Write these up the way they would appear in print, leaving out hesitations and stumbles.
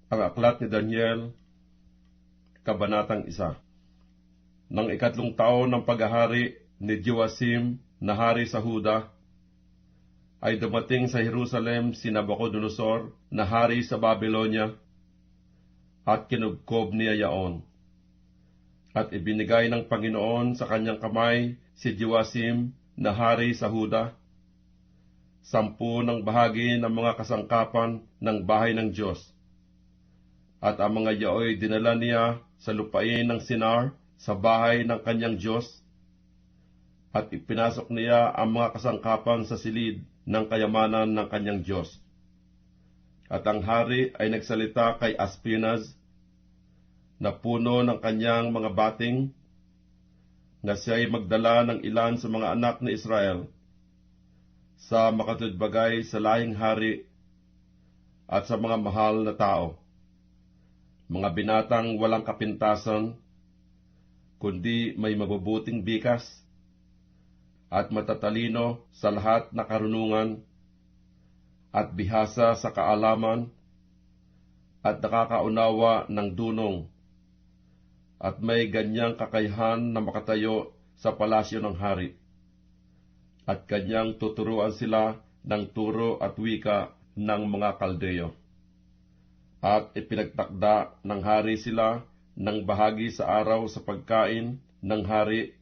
Ang aklat ni Daniel, Kabanatang 1. Nang 3 taon ng paghahari ni Joasim na hari sa Huda, ay dumating sa Jerusalem si Nabucodonosor na hari sa Babylonia, at kinugkob niya yaon. At ibinigay ng Panginoon sa kanyang kamay si Joasim na hari sa Huda, 10 ng bahagi ng mga kasangkapan ng bahay ng Diyos. At ang mga yaoy dinala niya sa lupain ng Sinar sa bahay ng kanyang Diyos, at ipinasok niya ang mga kasangkapan sa silid ng kayamanan ng kanyang Diyos. At ang hari ay nagsalita kay Aspenaz, na puno ng kanyang mga bating, na siya'y magdala ng ilan sa mga anak ni Israel sa makatudbagay sa lahing hari at sa mga mahal na tao, mga binatang walang kapintasan, kundi may mabubuting bikas at matatalino sa lahat na karunungan at bihasa sa kaalaman at nakakaunawa ng dunong, at may ganyang kakayahan na makatayo sa palasyo ng hari, at kanyang tuturuan sila ng turo at wika ng mga Kaldeo. At ipinagtakda ng hari sila ng bahagi sa araw sa pagkain ng hari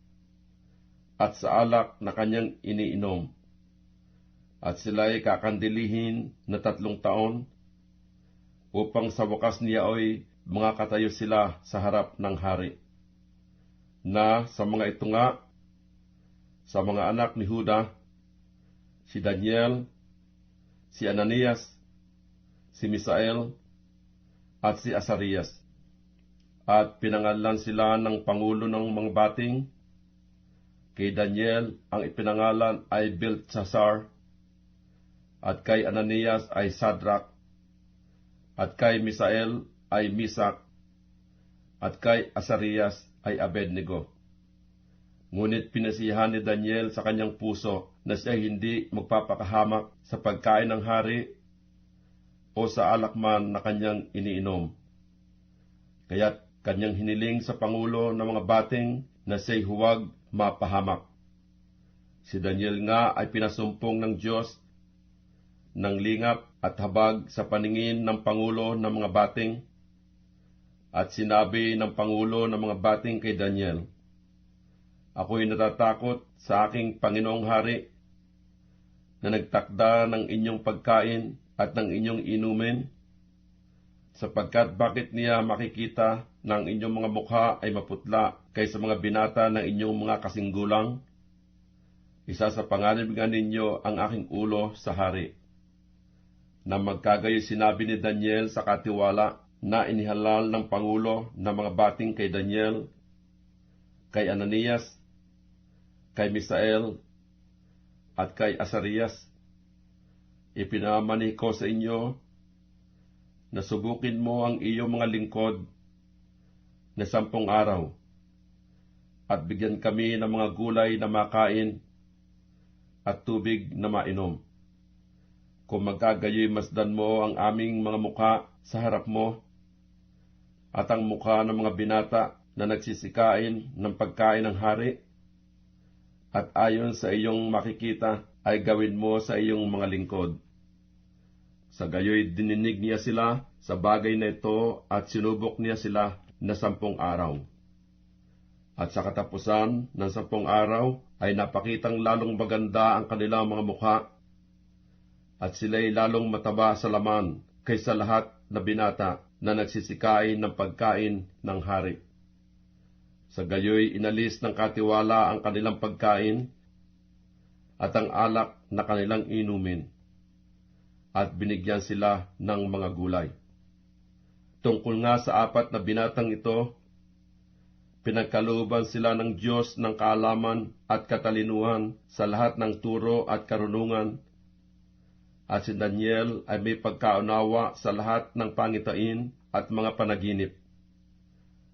at sa alak na kanyang iniinom. At sila'y kakandilihin na 3 taon, upang sa wakas niya ay mga katayo sila sa harap ng hari. Na sa mga ito nga, sa mga anak ni Huda, si Daniel, si Ananias, si Misael, at si Asarias. At pinangalan sila ng pangulo ng mga bating. Kay Daniel ang ipinangalan ay Belteshazzar, at kay Ananias ay Shadrach, at kay Misael ay Misak, at kay Asarias ay Abednego. Ngunit pinasihan ni Daniel sa kanyang puso na siya hindi magpapakahamak sa pagkain ng hari o sa alak man na kanyang iniinom. Kaya't kanyang hiniling sa pangulo ng mga bating na siya'y huwag mapahamak. Si Daniel nga ay pinasumpong ng Diyos ng lingap at habag sa paningin ng pangulo ng mga bating. At sinabi ng pangulo ng mga bating kay Daniel, "Ako'y natatakot sa aking Panginoong Hari, na nagtakda ng inyong pagkain at ng inyong inumin, sapagkat bakit niya makikita ng inyong mga mukha ay maputla kaysa mga binata ng inyong mga kasinggulang? Isa sa panganib ninyo ang aking ulo sa hari." Na magkagayo sinabi ni Daniel sa katiwala, na inihalal ng pangulo ng mga bating kay Daniel, kay Ananias, kay Misael, at kay Asarias, "Ipinamani ko sa inyo na subukin mo ang iyong mga lingkod na 10 araw, at bigyan kami ng mga gulay na makain at tubig na mainom. Kung magkagayoy masdan mo ang aming mga mukha sa harap mo, at ang mukha ng mga binata na nagsisikain ng pagkain ng hari, at ayon sa iyong makikita ay gawin mo sa iyong mga lingkod." Sa gayoy dininig niya sila sa bagay na ito at sinubok niya sila na 10 araw. At sa katapusan ng 10 araw ay napakitang lalong maganda ang kanilang mga mukha, at sila'y lalong mataba sa laman kaysa lahat na binata na nagsisikain ng pagkain ng hari. Sa gayoy inalis ng katiwala ang kanilang pagkain at ang alak na kanilang inumin, at binigyan sila ng mga gulay. Tungkol nga sa 4 na binatang ito, pinagkalooban sila ng Diyos ng kaalaman at katalinuhan sa lahat ng turo at karunungan, at si Daniel ay may pagkaunawa sa lahat ng pangitain at mga panaginip.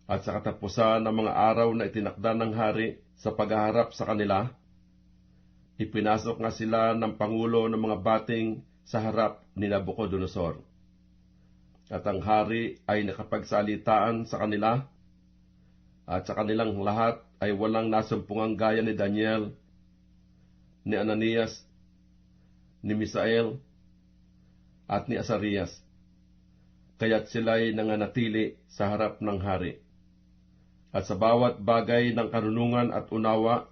At sa katapusan ng mga araw na itinakda ng hari sa paghaharap sa kanila, ipinasok nga sila ng pangulo ng mga bating sa harap ni Nabucodonosor. at ang hari ay nakapagsalitaan sa kanila, at sa kanilang lahat ay walang nasumpungang gaya ni Daniel, ni Ananias, ni Misael, at ni Azarias, kaya't sila'y nanganatili sa harap ng hari. At sa bawat bagay ng karunungan at unawa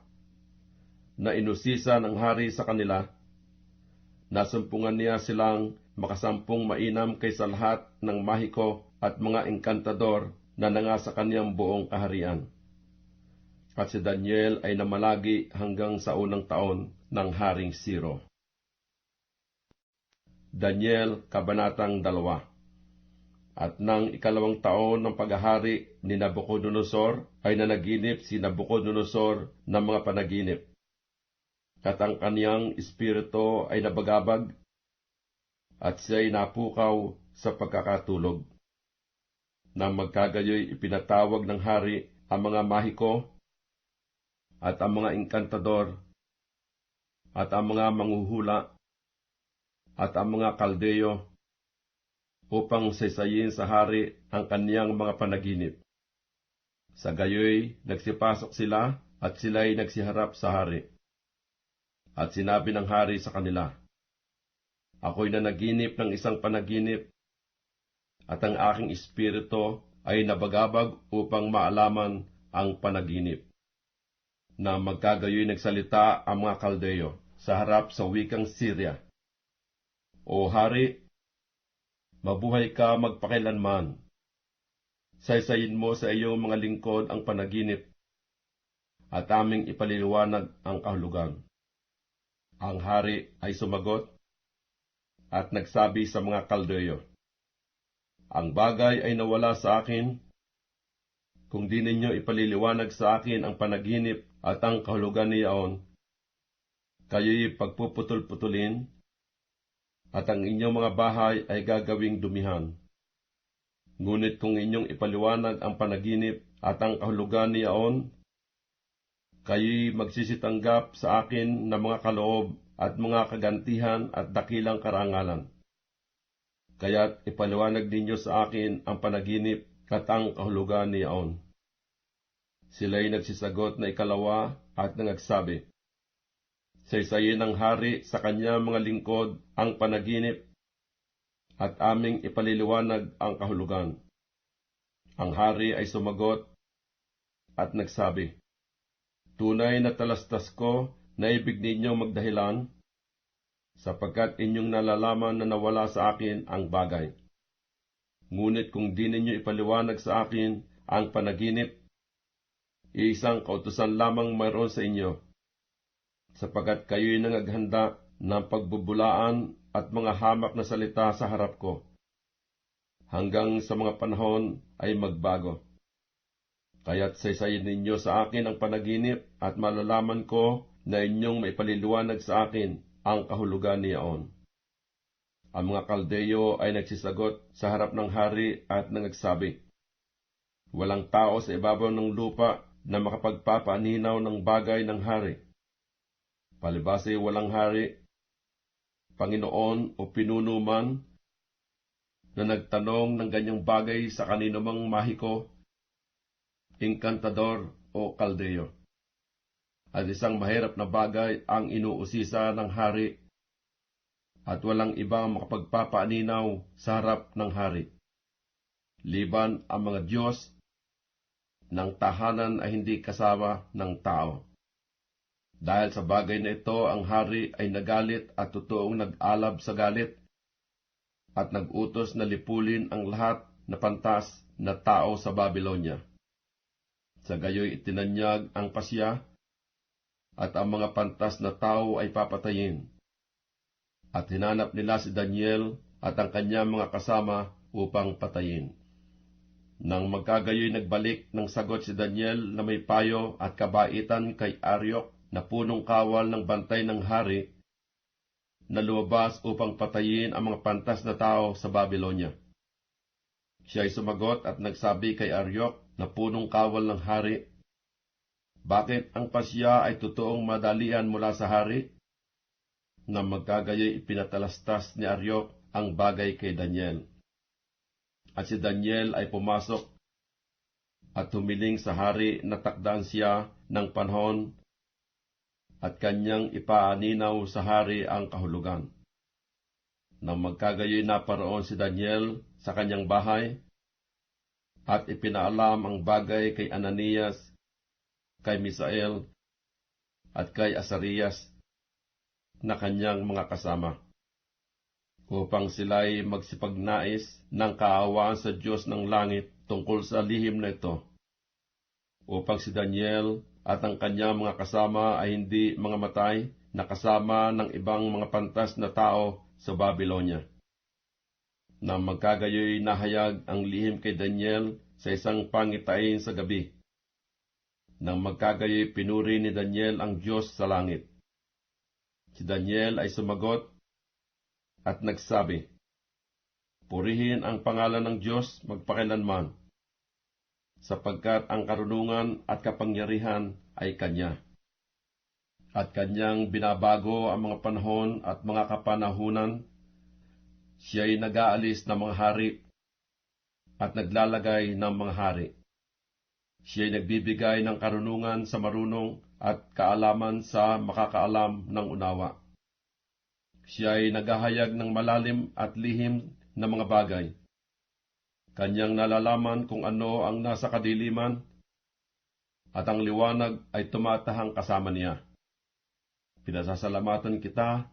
na inusisa ng hari sa kanila, nasumpungan niya silang makasampung mainam kaysa lahat ng mahiko at mga engkantador na nangasa kaniyang buong kaharian. At si Daniel ay namalagi hanggang sa unang taon ng Haring Ciro. Daniel, Kabanatang 2. At nang ikalawang taon ng paghahari ni Nabucodonosor, ay nanaginip si Nabucodonosor ng mga panaginip. At ang kaniyang espiritu ay nabagabag, at siya'y napukaw sa pagkakatulog. Nang magkagayoy ipinatawag ng hari ang mga mahiko, at ang mga engkantador, at ang mga manghuhula, at ang mga kaldeyo, upang saysayin sa hari ang kaniyang mga panaginip. Sa gayoy, nagsipasok sila, at sila'y nagsiharap sa hari. At sinabi ng hari sa kanila, Ako'y nanaginip ng isang panaginip, at ang aking espiritu ay nabagabag upang maalaman ang panaginip. Na magkagayoy nagsalita ang mga kaldeyo sa harap sa wikang Syria. O hari, mabuhay ka magpakilanman. Saysayin mo sa iyong mga lingkod ang panaginip, at aming ipaliliwanag ang kahulugan. Ang hari ay sumagot, at nagsabi sa mga kaldeyo, Ang bagay ay nawala sa akin, kung di ninyo ipaliliwanag sa akin ang panaginip at ang kahulugan niyaon, kayo'y pagpuputol-putulin, at ang inyong mga bahay ay gagawing dumihan. Ngunit kung inyong ipaliwanag ang panaginip at ang kahulugan niyaon, kayo'y magsisitanggap sa akin ng mga kaloob at mga kagantihan at dakilang karangalan. Kaya't ipaliwanag ninyo sa akin ang panaginip at ang kahulugan niyaon. Sila'y nagsisagot na ikalawa at nagsabi, Saysayin ng hari sa kanya mga lingkod ang panaginip, at aming ipaliliwanag ang kahulugan. Ang hari ay sumagot at nagsabi, Tunay na talastas ko na ibig ninyong magdahilan, sapagkat inyong nalalaman na nawala sa akin ang bagay. Ngunit kung di ninyo ipaliwanag sa akin ang panaginip, iisang kautusan lamang mayroon sa inyo, sapagkat kayo'y nangaghanda ng pagbubulaan at mga hamak na salita sa harap ko, hanggang sa mga panahon ay magbago. Kaya't saysayin ninyo sa akin ang panaginip at malalaman ko na inyong maipaliliwanag sa akin ang kahulugan niyaon. Ang mga kaldeyo ay nagsisagot sa harap ng hari at nagsabi, Walang tao sa ibabaw ng lupa na makapagpapaninaw ng bagay ng hari. Palibhas ay walang hari, Panginoon o pinuno man, na nagtanong ng ganyang bagay sa kanino mang mahiko, engkantador o kaldeyo. At isang mahirap na bagay ang inuusisa ng hari, at walang ibang makapagpapaninaw sa harap ng hari, liban ang mga Diyos ng tahanan ay hindi kasama ng tao. Dahil sa bagay na ito, ang hari ay nagalit at totoong nag-alab sa galit, at nag-utos na lipulin ang lahat na pantas na tao sa Babylonia. Sa gayoy itinanyag ang pasya, at ang mga pantas na tao ay papatayin. At hinanap nila si Daniel at ang kanyang mga kasama upang patayin. Nang magkagayoy nagbalik ng sagot si Daniel na may payo at kabaitan kay Aryok na punong kawal ng bantay ng hari, na lumabas upang patayin ang mga pantas na tao sa Babylonia. Siya ay sumagot at nagsabi kay Aryok na punong kawal ng hari, Bakit ang pasya ay totoong madalian mula sa hari? Na magkagayoy ipinatalastas ni Aryok ang bagay kay Daniel. At si Daniel ay pumasok at humiling sa hari na takdaan siya ng panahon at kanyang ipaaninaw sa hari ang kahulugan. Nang magkagayoy naparoon si Daniel sa kanyang bahay at ipinaalam ang bagay kay Ananias, kay Misael at kay Azarias na kanyang mga kasama, upang sila'y magsipagnais ng kaawaan sa Diyos ng langit tungkol sa lihim na ito, upang si Daniel at ang kanyang mga kasama ay hindi mga matay na kasama ng ibang mga pantas na tao sa Babylonia. Nang magkagayoy nahayag ang lihim kay Daniel sa isang pangitain sa gabi. Nang magkagayoy pinuri ni Daniel ang Diyos sa langit. Si Daniel ay sumagot at nagsabi, "Purihin ang pangalan ng Diyos magpakilanman, sapagkat ang karunungan at kapangyarihan ay Kanya. At Kanyang binabago ang mga panahon at mga kapanahunan. Siya'y nag-aalis ng mga hari at naglalagay ng mga hari. Siya'y nagbibigay ng karunungan sa marunong at kaalaman sa makakaalam ng unawa. Siya'y naghahayag ng malalim at lihim na mga bagay. Kanyang nalalaman kung ano ang nasa kadiliman, at ang liwanag ay tumatahang kasama niya. Pinasasalamatan kita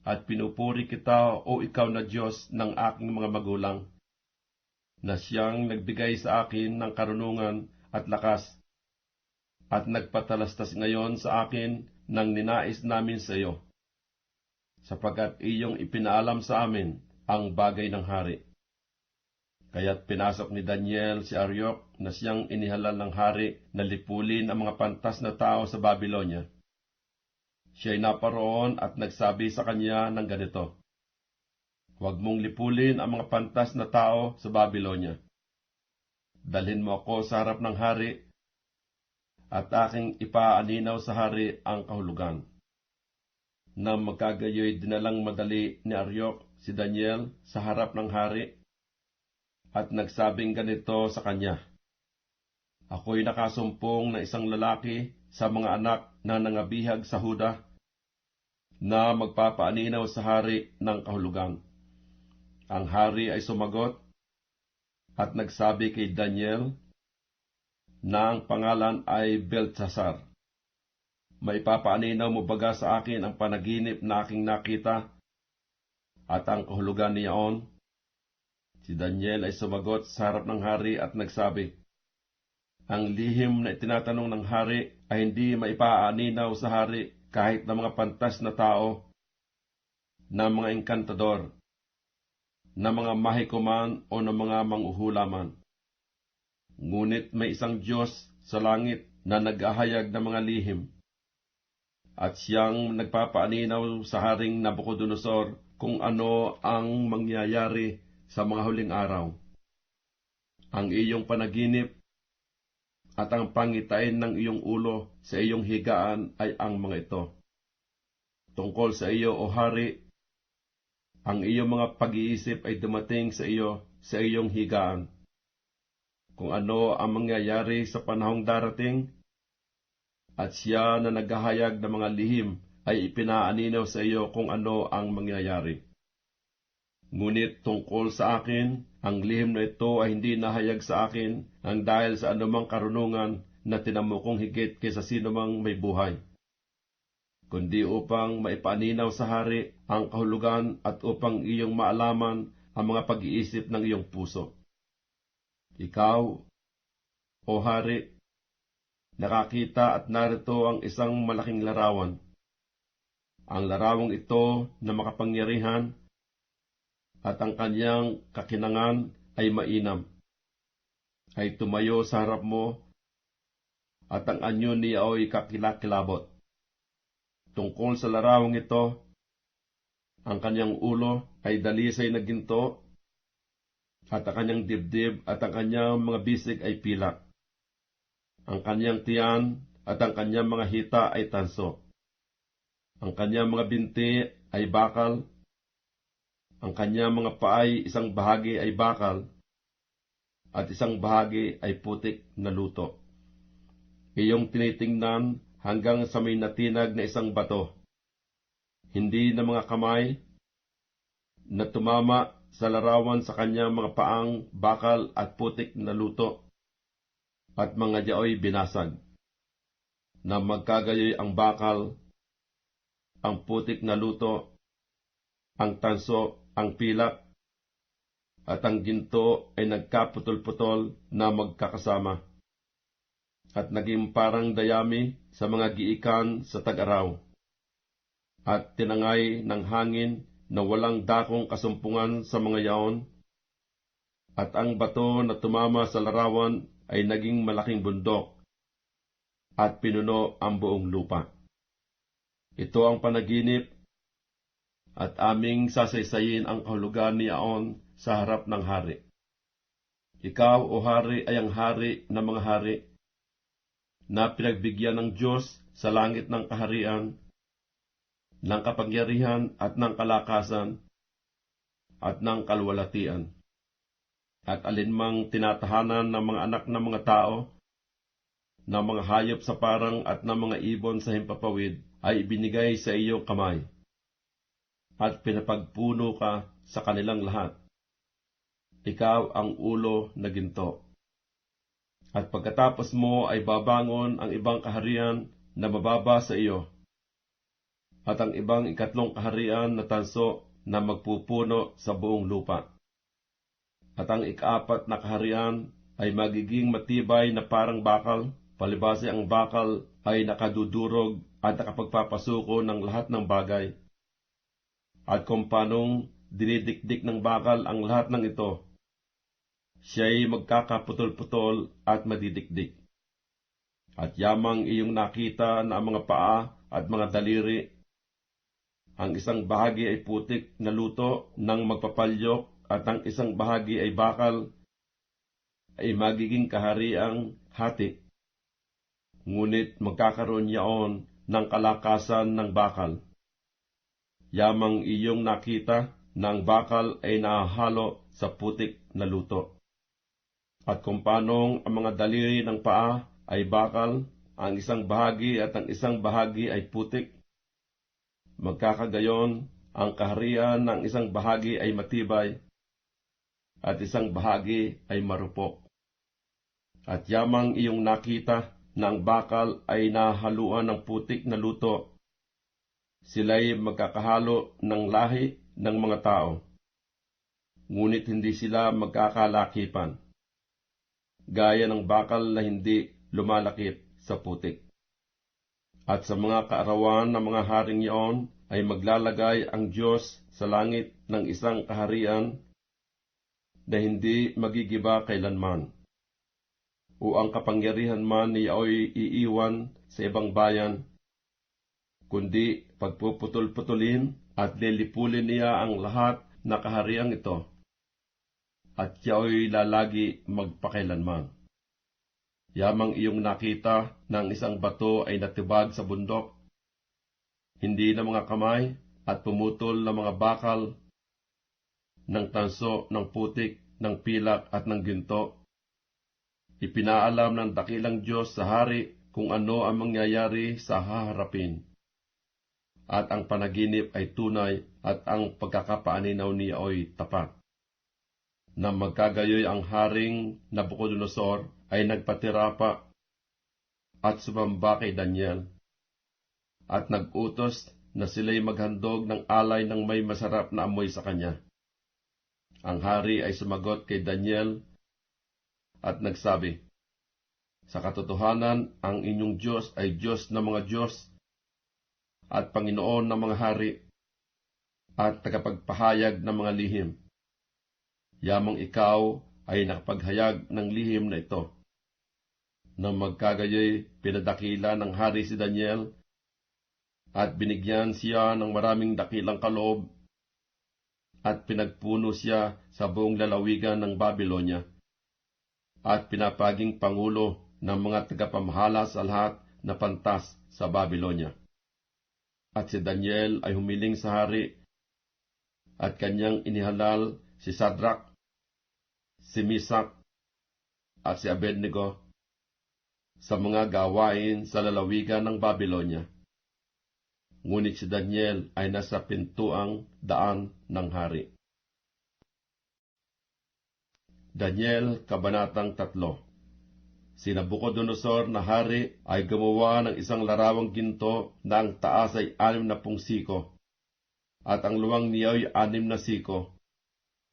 at pinupuri kita, o ikaw na Diyos ng aking mga magulang, na siyang nagbigay sa akin ng karunungan at lakas, at nagpatalastas ngayon sa akin ng ninais namin sa iyo, sapagkat iyong ipinaalam sa amin ang bagay ng hari." Kaya't pinasok ni Daniel si Aryok na siyang inihalal ng hari na lipulin ang mga pantas na tao sa Babylonia. Siya'y naparoon at nagsabi sa kanya ng ganito, "Huwag mong lipulin ang mga pantas na tao sa Babylonia. Dalhin mo ako sa harap ng hari at aking ipaaninaw sa hari ang kahulugan." Nang magkagayoy dinalang madali ni Aryok si Daniel sa harap ng hari at nagsabing ganito sa kanya, "Ako'y nakasumpong na isang lalaki sa mga anak na nangabihag sa Huda na magpapaaninaw sa hari ng kahulugan." Ang hari ay sumagot at nagsabi kay Daniel na ang pangalan ay Beltsasar, "Maipapaaninaw mo baga sa akin ang panaginip na aking nakita at ang kahulugan niyaon?" Si Daniel ay sumagot sa harap ng hari at nagsabi, "Ang lihim na itinatanong ng hari ay hindi maipaaninaw sa hari kahit ng mga pantas na tao, na mga engkantador, na mga mahikuman o na mga manghuhulaman. Ngunit may isang Diyos sa langit na nag-ahayag ng mga lihim, at siyang nagpapaaninaw sa Haring Nabucodonosor kung ano ang mangyayari sa mga huling araw. Ang iyong panaginip at ang pangitain ng iyong ulo sa iyong higaan ay ang mga ito. Tungkol sa iyo, o hari, ang iyong mga pag-iisip ay dumating sa iyo sa iyong higaan. Kung ano ang mangyayari sa panahong darating, at siya na naghahayag ng mga lihim ay ipinaaninaw sa iyo kung ano ang mangyayari. Ngunit tungkol sa akin, ang lihim na ito ay hindi nahayag sa akin ang dahil sa anumang karunungan na tinamukong higit kaysa sinumang may buhay, kundi upang maipaaninaw sa hari ang kahulugan at upang iyong maalaman ang mga pag-iisip ng iyong puso. Ikaw, o hari, nakakita at narito ang isang malaking larawan. Ang larawang ito na makapangyarihan at ang kanyang kakinangan ay mainam, ay tumayo sa harap mo, at ang anyo niya ay kakilakilabot. Tungkol sa larawang ito, ang kanyang ulo ay dalisay na ginto, at ang kanyang dibdib at ang kanyang mga bisig ay pilak. Ang kanyang tiyan at ang kanyang mga hita ay tanso. Ang kanyang mga binti ay bakal, Ang kanyang mga paay isang bahagi ay bakal, at isang bahagi ay putik na luto. Iyong tinitingnan hanggang sa may natinag na isang bato, hindi na mga kamay, na tumama sa larawan sa kanyang mga paang bakal at putik na luto, at mga diaoy binasag, na magkagayoy ang bakal, ang putik na luto, ang tanso, ang pilak, at ang ginto ay nagkaputol-putol na magkakasama, at naging parang dayami sa mga giikan sa tag-araw, at tinangay ng hangin na walang dakong kasumpungan sa mga yaon, at ang bato na tumama sa larawan ay naging malaking bundok, at pinuno ang buong lupa. Ito ang panaginip, at aming sasaysayin ang kahulugan ni Aon sa harap ng hari. Ikaw, o hari, ay ang hari ng mga hari, na pinagbigyan ng Diyos sa langit ng kaharian, ng kapangyarihan at ng kalakasan, at ng kalwalatian. At alinmang tinatahanan ng mga anak ng mga tao, ng mga hayop sa parang at ng mga ibon sa himpapawid, ay ibinigay sa iyong kamay, at pinapagpuno ka sa kanilang lahat. Ikaw ang ulo na ginto. At pagkatapos mo ay babangon ang ibang kaharian na mababa sa iyo, at ang ibang ikatlong kaharian na tanso na magpupuno sa buong lupa. At ang ikaapat na kaharian ay magiging matibay na parang bakal, palibhasa ang bakal ay nakadudurog at nakapagpapasuko ng lahat ng bagay. At kung paanong dinidikdik ng bakal ang lahat ng ito, siya'y magkakaputol-putol at madidikdik. At yamang iyong nakita na ang mga paa at mga daliri, ang isang bahagi ay putik na luto ng magpapalyok, at ang isang bahagi ay bakal, ay magiging kahariang hati. Ngunit magkakaroon yaon ng kalakasan ng bakal. Yamang iyong nakita na ang bakal ay nahahalo sa putik na luto. At kung paanong ang mga daliri ng paa ay bakal, ang isang bahagi at ang isang bahagi ay putik, magkakagayon ang kaharian ng isang bahagi ay matibay, at isang bahagi ay marupok. At yamang iyong nakita na ang bakal ay nahaluan ng putik na luto, sila'y magkakahalo ng lahi ng mga tao, ngunit hindi sila magkakalakipan, gaya ng bakal na hindi lumalakip sa putik. At sa mga kaarawan ng mga haring iyon ay maglalagay ang Diyos sa langit ng isang kaharian na hindi magigiba kailanman, o ang kapangyarihan man niya ay iiwan sa ibang bayan, kundi pagpuputol-putulin at lilipulin niya ang lahat na kahariang ito, at siya ay lalagi magpakailanman. Yamang iyong nakita na ang isang bato ay natibag sa bundok, hindi na mga kamay, at pumutol na mga bakal ng tanso, ng putik, ng pilak at ng ginto. Ipinaalam ng dakilang Diyos sa hari kung ano ang mangyayari sa haharapin. At ang panaginip ay tunay, at ang pagkakapaaninaw niya ay tapat. Na magkagayoy ang haring Nabucodonosor ay nagpatira pa at sumamba kay Daniel, at nag-utos na sila'y maghandog ng alay ng may masarap na amoy sa kanya. Ang hari ay sumagot kay Daniel at nagsabi, "Sa katotohanan, ang inyong Diyos ay Diyos ng mga Diyos at Panginoon ng mga hari at tagapagpahayag ng mga lihim. Yamang ikaw ay nakapaghayag ng lihim na ito." Nang magkagayoy, pinadakila ng hari si Daniel at binigyan siya ng maraming dakilang kaloob, at pinagpuno siya sa buong lalawigan ng Babylonia, at pinapaging pangulo ng mga tagapamahala sa lahat na pantas sa Babylonia. At si Daniel ay humiling sa hari, at kanyang inihalal si Sadrak, si Misak, at si Abednego sa mga gawain sa lalawigan ng Babylonia. Ngunit si Daniel ay nasa pintuang daan ng hari. Daniel, Kabanatang 3. Si Nabucodonosor na hari ay gumawa ng isang larawang ginto na ang taas ay 60 siko, at ang luwang niya ay 6 na siko.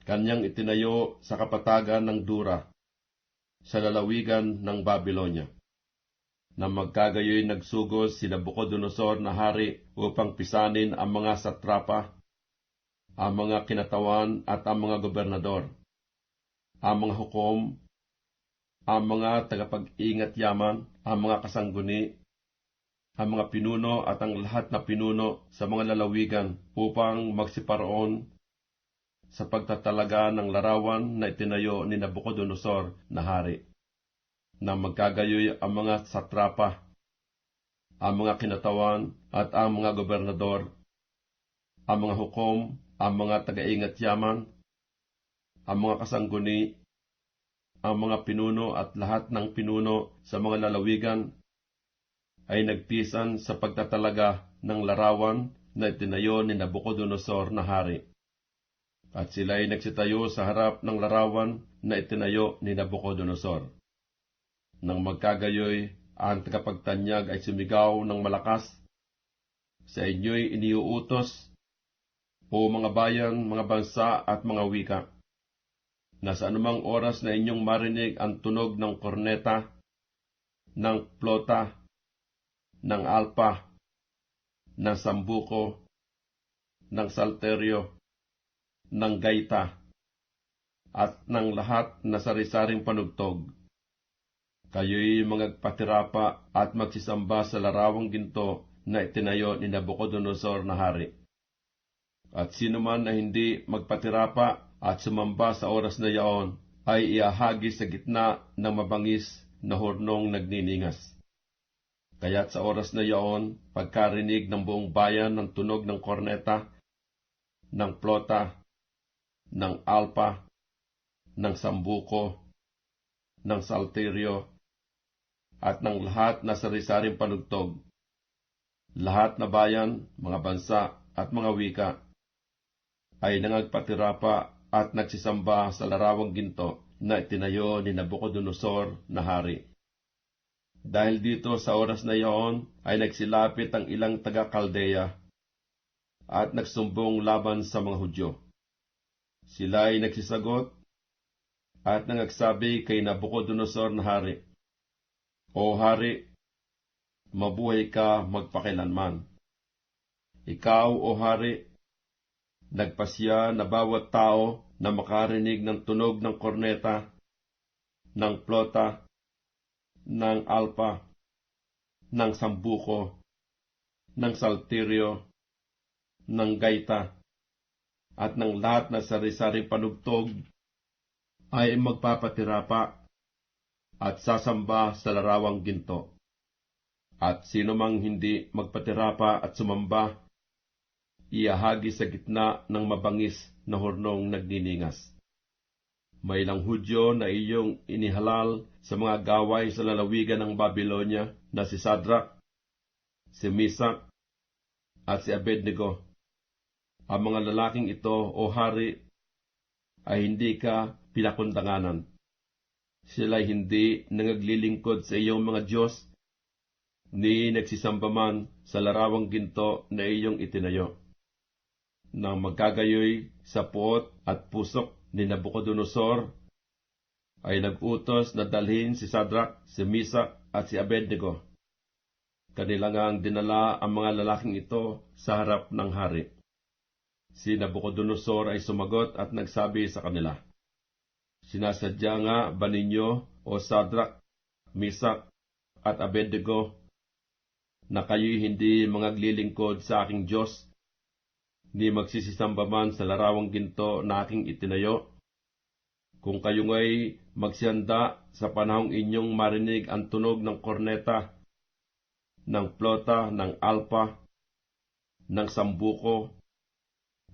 Kanyang itinayo sa kapatagan ng Dura, sa lalawigan ng Babylonia. Na magkagayoy nagsugos si Nabucodonosor na hari upang pisanin ang mga satrapa, ang mga kinatawan at ang mga gobernador, ang mga hukom, ang mga tagapag-ingat yaman, ang mga kasangguni, ang mga pinuno at ang lahat na pinuno sa mga lalawigan upang magsiparoon sa pagtatalaga ng larawan na itinayo ni Nabucodonosor na hari. Na magkagayoy ang mga satrapa, ang mga kinatawan at ang mga gobernador, ang mga hukom, ang mga taga-ingat yaman, ang mga kasangguni, ang mga pinuno at lahat ng pinuno sa mga lalawigan ay nagpisan sa pagtatalaga ng larawan na itinayo ni Nabucodonosor na hari. At sila ay nagsitayo sa harap ng larawan na itinayo ni Nabucodonosor. Nang magkagayoy, ang tagapagtanyag ay sumigaw ng malakas, "Sa inyo'y iniuutos, o mga bayan, mga bansa at mga wika, na sa anumang oras na inyong marinig ang tunog ng korneta, ng plota, ng alpa, ng sambuko, ng salteryo, ng gaita, at ng lahat na sari-saring panugtog, kayo'y magpatirapa at magsisamba sa larawang ginto na itinayo ni Nabucodonosor na hari. At sino man na hindi magpatirapa at sumamba sa oras na yaon, ay iahagis sa gitna ng mabangis na hurnong nagniningas. Kaya't sa oras na yaon, pagkarinig ng buong bayan ng tunog ng korneta, ng plota, ng alpa, ng sambuko, ng salteryo, at ng lahat na sari-saring panugtog, lahat na bayan, mga bansa at mga wika, ay nangagpatirapa at nagsisamba sa larawang ginto na itinayo ni Nabucodonosor na hari. Dahil dito sa oras na iyon ay nagsilapit ang ilang taga-Kaldeya at nagsumbong laban sa mga Hudyo. Sila ay nagsisagot at nangagsabi kay Nabucodonosor na hari, "O hari, mabuhay ka magpakilanman. Ikaw, o hari, nagpasya na bawat tao na makarinig ng tunog ng korneta, ng plota, ng alpa, ng sambuko, ng salteryo, ng gaita, at ng lahat na sari-saring panugtog, ay magpapatirapa at sasamba sa larawang ginto. At sino mang hindi magpatirapa at sumamba, iahagi sa gitna ng mabangis na hurnong nagniningas. May ilang Hudyo na iyong inihalal sa mga gaway sa lalawigan ng Babylonia na si Sadrak, si Misak, at si Abednego. Ang mga lalaking ito, o hari, ay hindi ka pinakundanganan. Sila'y hindi nangaglilingkod sa iyong mga Diyos, ni nagsisamba man sa larawang ginto na iyong itinayo. Nang magkagayoy sa puot at pusok ni Nabucodonosor, ay nag-utos na dalhin si Sadrak, si Misak, at si Abednego. Kanila ngang dinala ang mga lalaking ito sa harap ng hari. Si Nabucodonosor ay sumagot at nagsabi sa kanila, "Sinasadya nga ba ninyo, o Sadrak, Misak, at Abednego, na kayo'y hindi mangaglilingkod sa aking Diyos, ni magsisisamba man sa larawang ginto na aking itinayo? Kung kayo nga'y magsihanda sa panahong inyong marinig ang tunog ng korneta, ng plota, ng alpa, ng sambuko,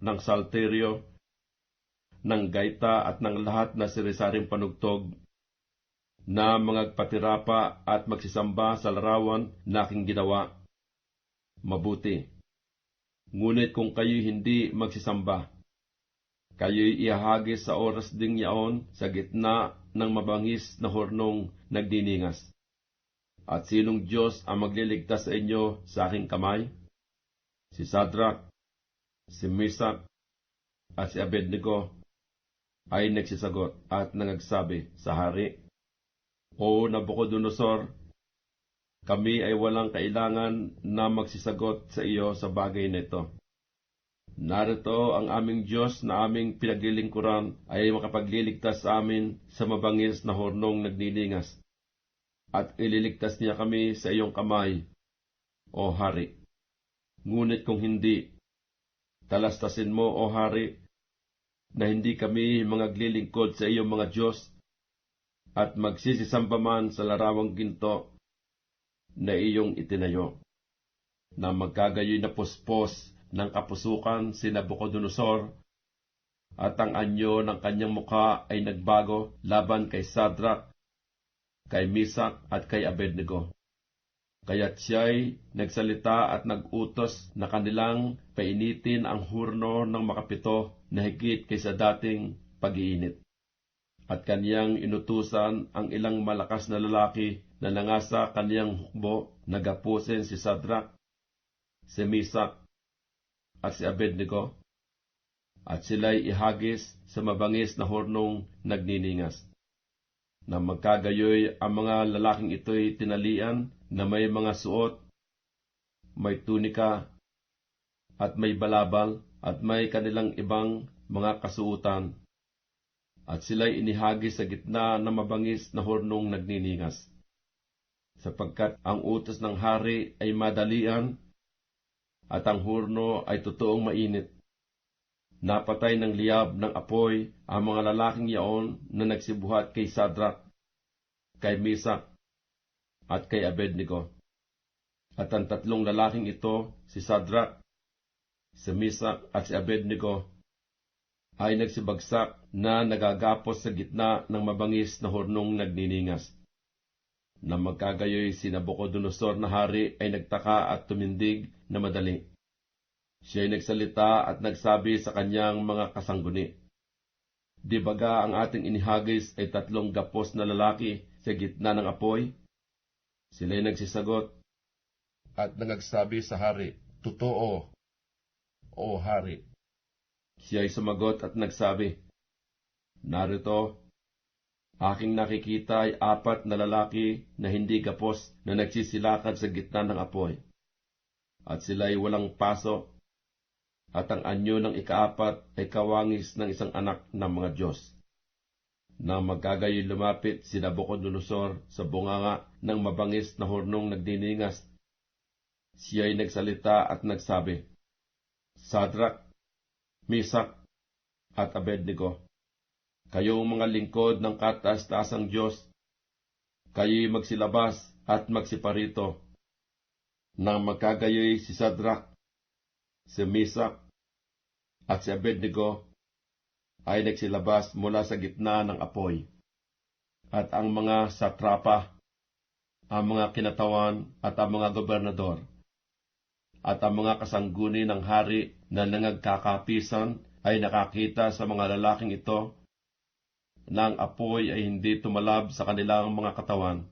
ng salteryo, ng gaita at ng lahat na sirisaring panugtog, na mangagpatirapa at magsisamba sa larawan na aking ginawa. Mabuti. Ngunit kung kayo'y hindi magsisamba, kayo'y ihahagis sa oras ding yaon sa gitna ng mabangis na hornong nagdiningas. At sinong Diyos ang magliligtas sa inyo sa aking kamay? Si Sadrak, si Mesak, at si Abednego ay nagsisagot at nangagsabi sa hari, O Nabucodonosor, kami ay walang kailangan na magsisagot sa iyo sa bagay na ito. Narito ang aming Diyos na aming pinaglilingkuran ay makapagliligtas sa amin sa mabangis na hornong nagniningas, at ililigtas niya kami sa iyong kamay, o hari. Ngunit kung hindi, talastasin mo, o hari, na hindi kami mangaglilingkod sa iyong mga Diyos, at magsisisamba man sa larawang ginto na iyong itinayo, na magkagayoy na puspos ng kapusukan si Nabucodonosor, at ang anyo ng kanyang mukha ay nagbago laban kay Sadrak, kay Mesak at kay Abednego. Kaya't siya'y nagsalita at nagutos na kanilang painitin ang hurno ng makapito na higit kaysa dating pag-iinit. At kaniyang inutusan ang ilang malakas na lalaki na nangasa kaniyang hukbo na gapusin si Sadrak, si Mesak, at si Abednego, at sila'y ihagis sa mabangis na hornong nagniningas. Na magkagayoy ang mga lalaking ito'y tinalian na may mga suot, may tunika, at may balabal, at may kanilang ibang mga kasuutan, at sila'y inihagis sa gitna ng mabangis na hornong nagniningas. Sapagkat ang utos ng hari ay madalian, at ang horno ay totoong mainit. Napatay ng liyab ng apoy ang mga lalaking yaon na nagsibuhat kay Sadrak, kay Mesak, at kay Abednego. At ang tatlong lalaking ito, si Sadrak, si Mesak, at si Abednego, ay nagsibagsak na nagagapos sa gitna ng mabangis na hornong nagniningas. Na magkagayoy si Nabucodonosor na hari ay nagtaka at tumindig na madali. Siya'y nagsalita at nagsabi sa kanyang mga kasangguni, Di baga ang ating inihagis ay 3 gapos na lalaki sa gitna ng apoy? Sila'y nagsisagot at nangagsabi sa hari, Totoo, o hari. Siya'y sumagot at nagsabi, Narito, aking nakikita ay 4 na lalaki na hindi gapos na nagsisilakad sa gitna ng apoy. At sila'y walang paso, at ang anyo ng ika-4 ay kawangis ng isang anak ng mga Diyos. Nang magkagayoy lumapit si Nabucodonosor sa bunganga ng mabangis na hornong nagdiningas, siya'y nagsalita at nagsabi, Sadrak, Mesak, at Abednego, kayong mga lingkod ng kataas-taasang Diyos, kayo'y magsilabas at magsiparito. Nang magkagayoy si Sadrak, si Mesak, at si Abednego ay nagsilabas mula sa gitna ng apoy. At ang mga satrapa, ang mga kinatawan at ang mga gobernador, at ang mga kasangguni ng hari na nangagkakapisan ay nakakita sa mga lalaking ito na ang apoy ay hindi tumalab sa kanilang mga katawan,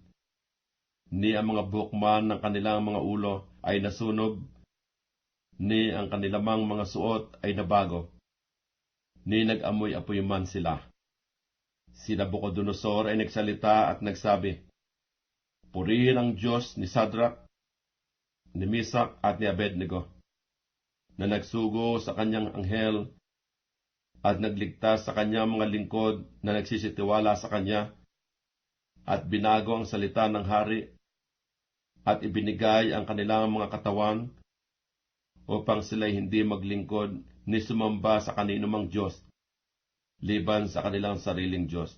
ni ang mga bukman ng kanilang mga ulo ay nasunog, ni ang kanilang mga suot ay nabago, ni nag-amoy-apoy man sila. Si Nabucodonosor ay nagsalita at nagsabi, Purihin ang Diyos ni Sadrak, ni Mesak at ni Abednego, na nagsugo sa kanyang anghel at nagligtas sa kanyang mga lingkod na nagsisitiwala sa kanya, at binago ang salita ng hari, at ibinigay ang kanilang mga katawan upang sila'y hindi maglingkod ni sumamba sa kaninumang Diyos, liban sa kanilang sariling Diyos.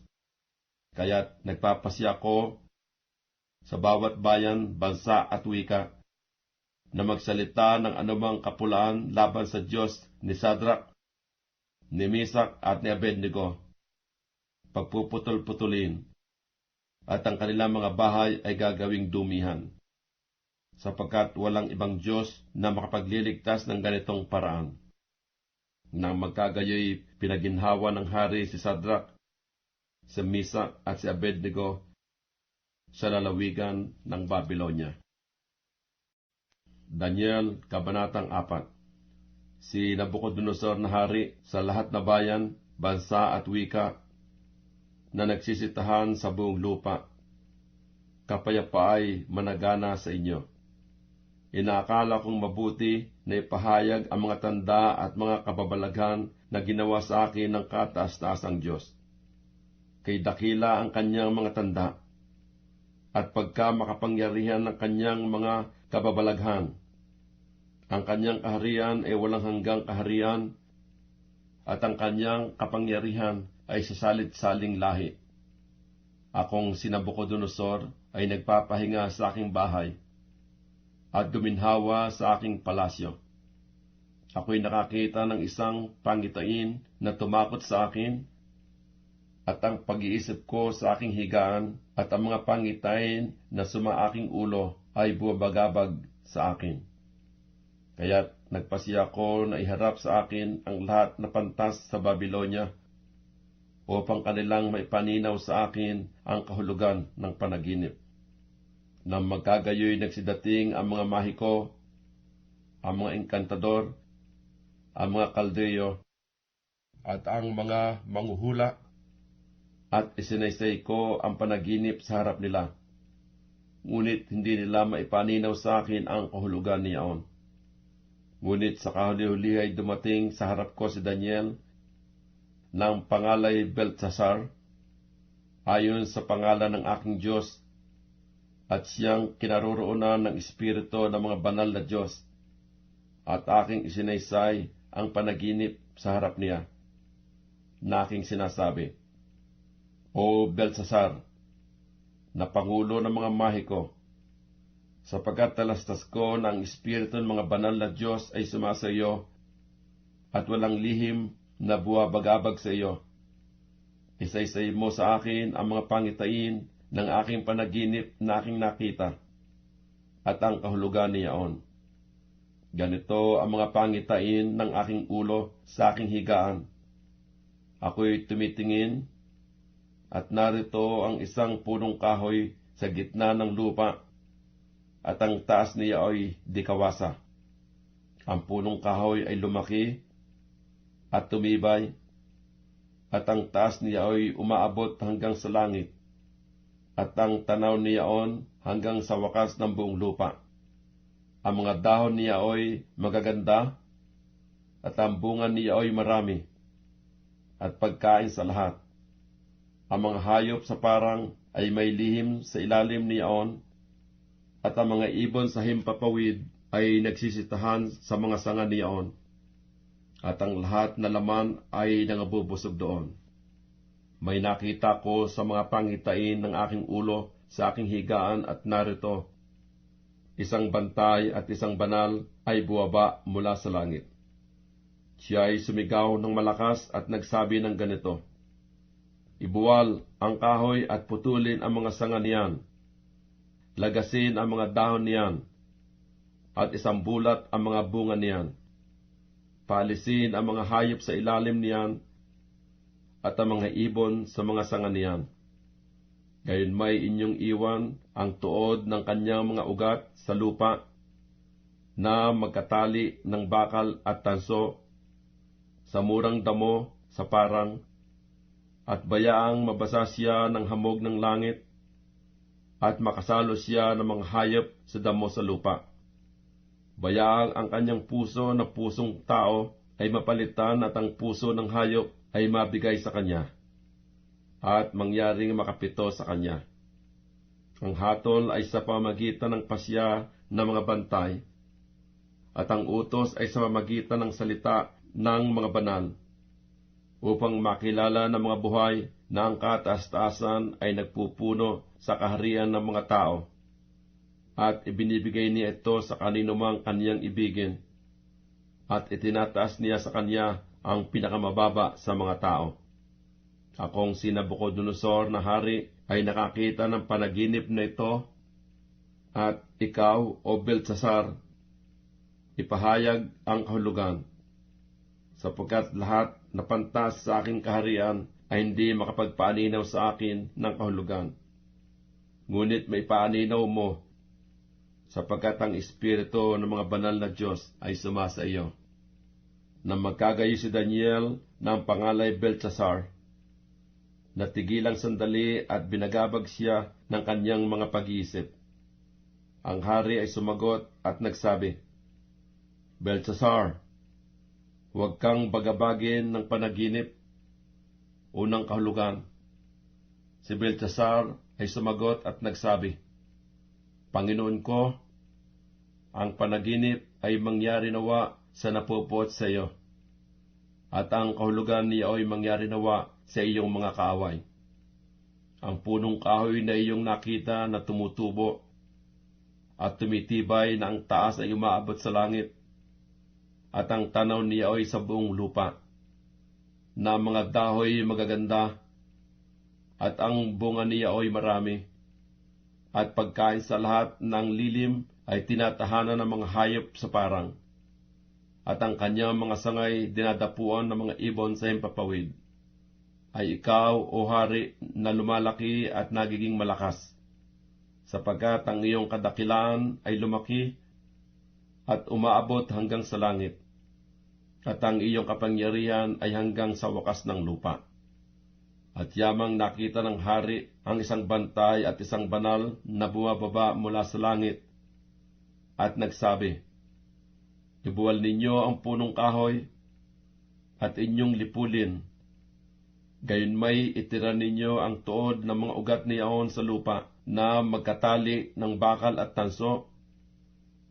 Kaya't nagpapasya ko sa bawat bayan, bansa at wika na magsalita ng anumang kapulaan laban sa Diyos ni Sadrak, ni Misak at ni Abednego, pagpuputol-putulin, at ang kanilang mga bahay ay gagawing dumihan, sapagkat walang ibang Diyos na makapagliligtas ng ganitong paraan. Nang magkagayoy, pinaginhawa ng hari si Sadrak, si Misak at si Abednego sa lalawigan ng Babylonia. Daniel, Kabanatang 4. Si Nabucodonosor na hari sa lahat na bayan, bansa at wika na nagsisitahan sa buong lupa, kapayapaay managana sa inyo. Inaakala kong mabuti na ipahayag ang mga tanda at mga kababalaghan na ginawa sa akin ng kataas-taasang Diyos. Kay dakila ang kanyang mga tanda, at pagka makapangyarihan ng kanyang mga kababalaghan. Ang kanyang kaharian ay walang hanggang kaharian, at ang kanyang kapangyarihan ay sa salit-saling lahi. Akong si Nabucodonosor ay nagpapahinga sa aking bahay, at guminhawa sa aking palasyo. Ako'y nakakita ng isang pangitain na tumakot sa akin, at ang pag-iisip ko sa aking higaan at ang mga pangitain na sumaaking ulo ay buwabagabag sa akin. Kaya't nagpasiya ko na iharap sa akin ang lahat na pantas sa Babylonia, upang kanilang maipaninaw sa akin ang kahulugan ng panaginip. Nang magkagayoy nagsidating ang mga mahiko, ang mga engkantador, ang mga kaldeyo, at ang mga manghuhula, at isinaysay ko ang panaginip sa harap nila. Ngunit hindi nila maipaninaw sa akin ang kahulugan niyaon. Ngunit sa kahuli-huli ay dumating sa harap ko si Daniel, ng pangalay Beltsasar, ayon sa pangalan ng aking Diyos, at siyang kinaroroonan ng Espiritu ng mga banal na Diyos, at aking isinaysay ang panaginip sa harap niya, na aking sinasabi, O Beltsasar, na pangulo ng mga mahiko, sapagkat talastas ko na ang Espiritu ng mga banal na Diyos ay sumasa iyo, at walang lihim na buwabagabag sa iyo. Isaysay mo sa akin ang mga pangitain ng aking panaginip na aking nakita, at ang kahulugan niyaon. Ganito ang mga pangitain ng aking ulo sa aking higaan. Ako'y tumitingin, at narito ang isang punong kahoy sa gitna ng lupa, at ang taas niya ay dikawasa. Ang punong kahoy ay lumaki at tumibay, at ang taas niya ay umaabot hanggang sa langit, at ang tanaw niyaon hanggang sa wakas ng buong lupa. Ang mga dahon niya ay magaganda, at ang bunga niya ay marami, at pagkain sa lahat. Ang mga hayop sa parang ay may lihim sa ilalim niyaon, at ang mga ibon sa himpapawid ay nagsisitahan sa mga sanga niyaon, at ang lahat na laman ay nangabubusog doon. May nakita ko sa mga pangitain ng aking ulo sa aking higaan, at narito, isang bantay at isang banal ay buwaba mula sa langit. Siya ay sumigaw ng malakas at nagsabi ng ganito, Ibuwal ang kahoy at putulin ang mga sanga niyan. Lagasin ang mga dahon niyan, at isambulat ang mga bunga niyan. Paalisin ang mga hayop sa ilalim niyan, at ang mga ibon sa mga sanga niyan. Gayon may inyong iwan ang tuod ng kanyang mga ugat sa lupa, na magkatali ng bakal at tanso, sa murang damo sa parang, at bayaang mabasa siya ng hamog ng langit, at makasalo siya ng mga hayop sa damo sa lupa. Bayaang ang kanyang puso na pusong tao ay mapalitan, at ang puso ng hayop ay mabigay sa kanya, at mangyaring makapito sa kanya. Ang hatol ay sa pamagitan ng pasya ng mga bantay, at ang utos ay sa pamagitan ng salita ng mga banal, upang makilala ng mga buhay na ang kataas-taasan ay nagpupuno sa kaharian ng mga tao, at ibinibigay niya ito sa kaninumang kaniyang ibigin, at itinataas niya sa kanya ang pinakamababa sa mga tao. Akong si Nabucodonosor na hari ay nakakita ng panaginip na ito, at ikaw, O Beltsasar, ipahayag ang kahulugan, sapagkat lahat na pantas sa aking kaharian ay hindi makapagpaaninaw sa akin ng kahulugan. Ngunit may paaninaw mo, sapagkat ang Espiritu ng mga banal na Diyos ay sumasa iyo. Nang magkagayo si Daniel ng pangalay Beltsasar, natigilang sandali at binagabag siya ng kanyang mga pag-iisip. Ang hari ay sumagot at nagsabi, Beltsasar, huwag kang bagabagin ng panaginip. Unang kahulugan. Si Beltsasar ay sumagot at nagsabi, Panginoon ko, ang panaginip ay mangyari nawa sa napupuot sa iyo, at ang kahulugan niya ay mangyari nawa sa iyong mga kaaway. Ang punong kahoy na iyong nakita na tumutubo at tumitibay na ang taas ay umaabot sa langit, at ang tanaw niya ay sa buong lupa, na mga dahoy magaganda, at ang bunga niya ay marami, at pagkain sa lahat ng lilim ay tinatahanan ng mga hayop sa parang, at ang kanyang mga sangay dinadapuan ng mga ibon sa himpapawid. Ay ikaw, O hari, na lumalaki at nagiging malakas, sapagkat ang iyong kadakilaan ay lumaki at umaabot hanggang sa langit, at ang iyong kapangyarihan ay hanggang sa wakas ng lupa. At yamang nakita ng hari ang isang bantay at isang banal na bumababa mula sa langit, at nagsabi, Ibuwal ninyo ang punong kahoy, at inyong lipulin. Gayon may itira ninyo ang tuod ng mga ugat niyaon sa lupa, na magkatali ng bakal at tanso,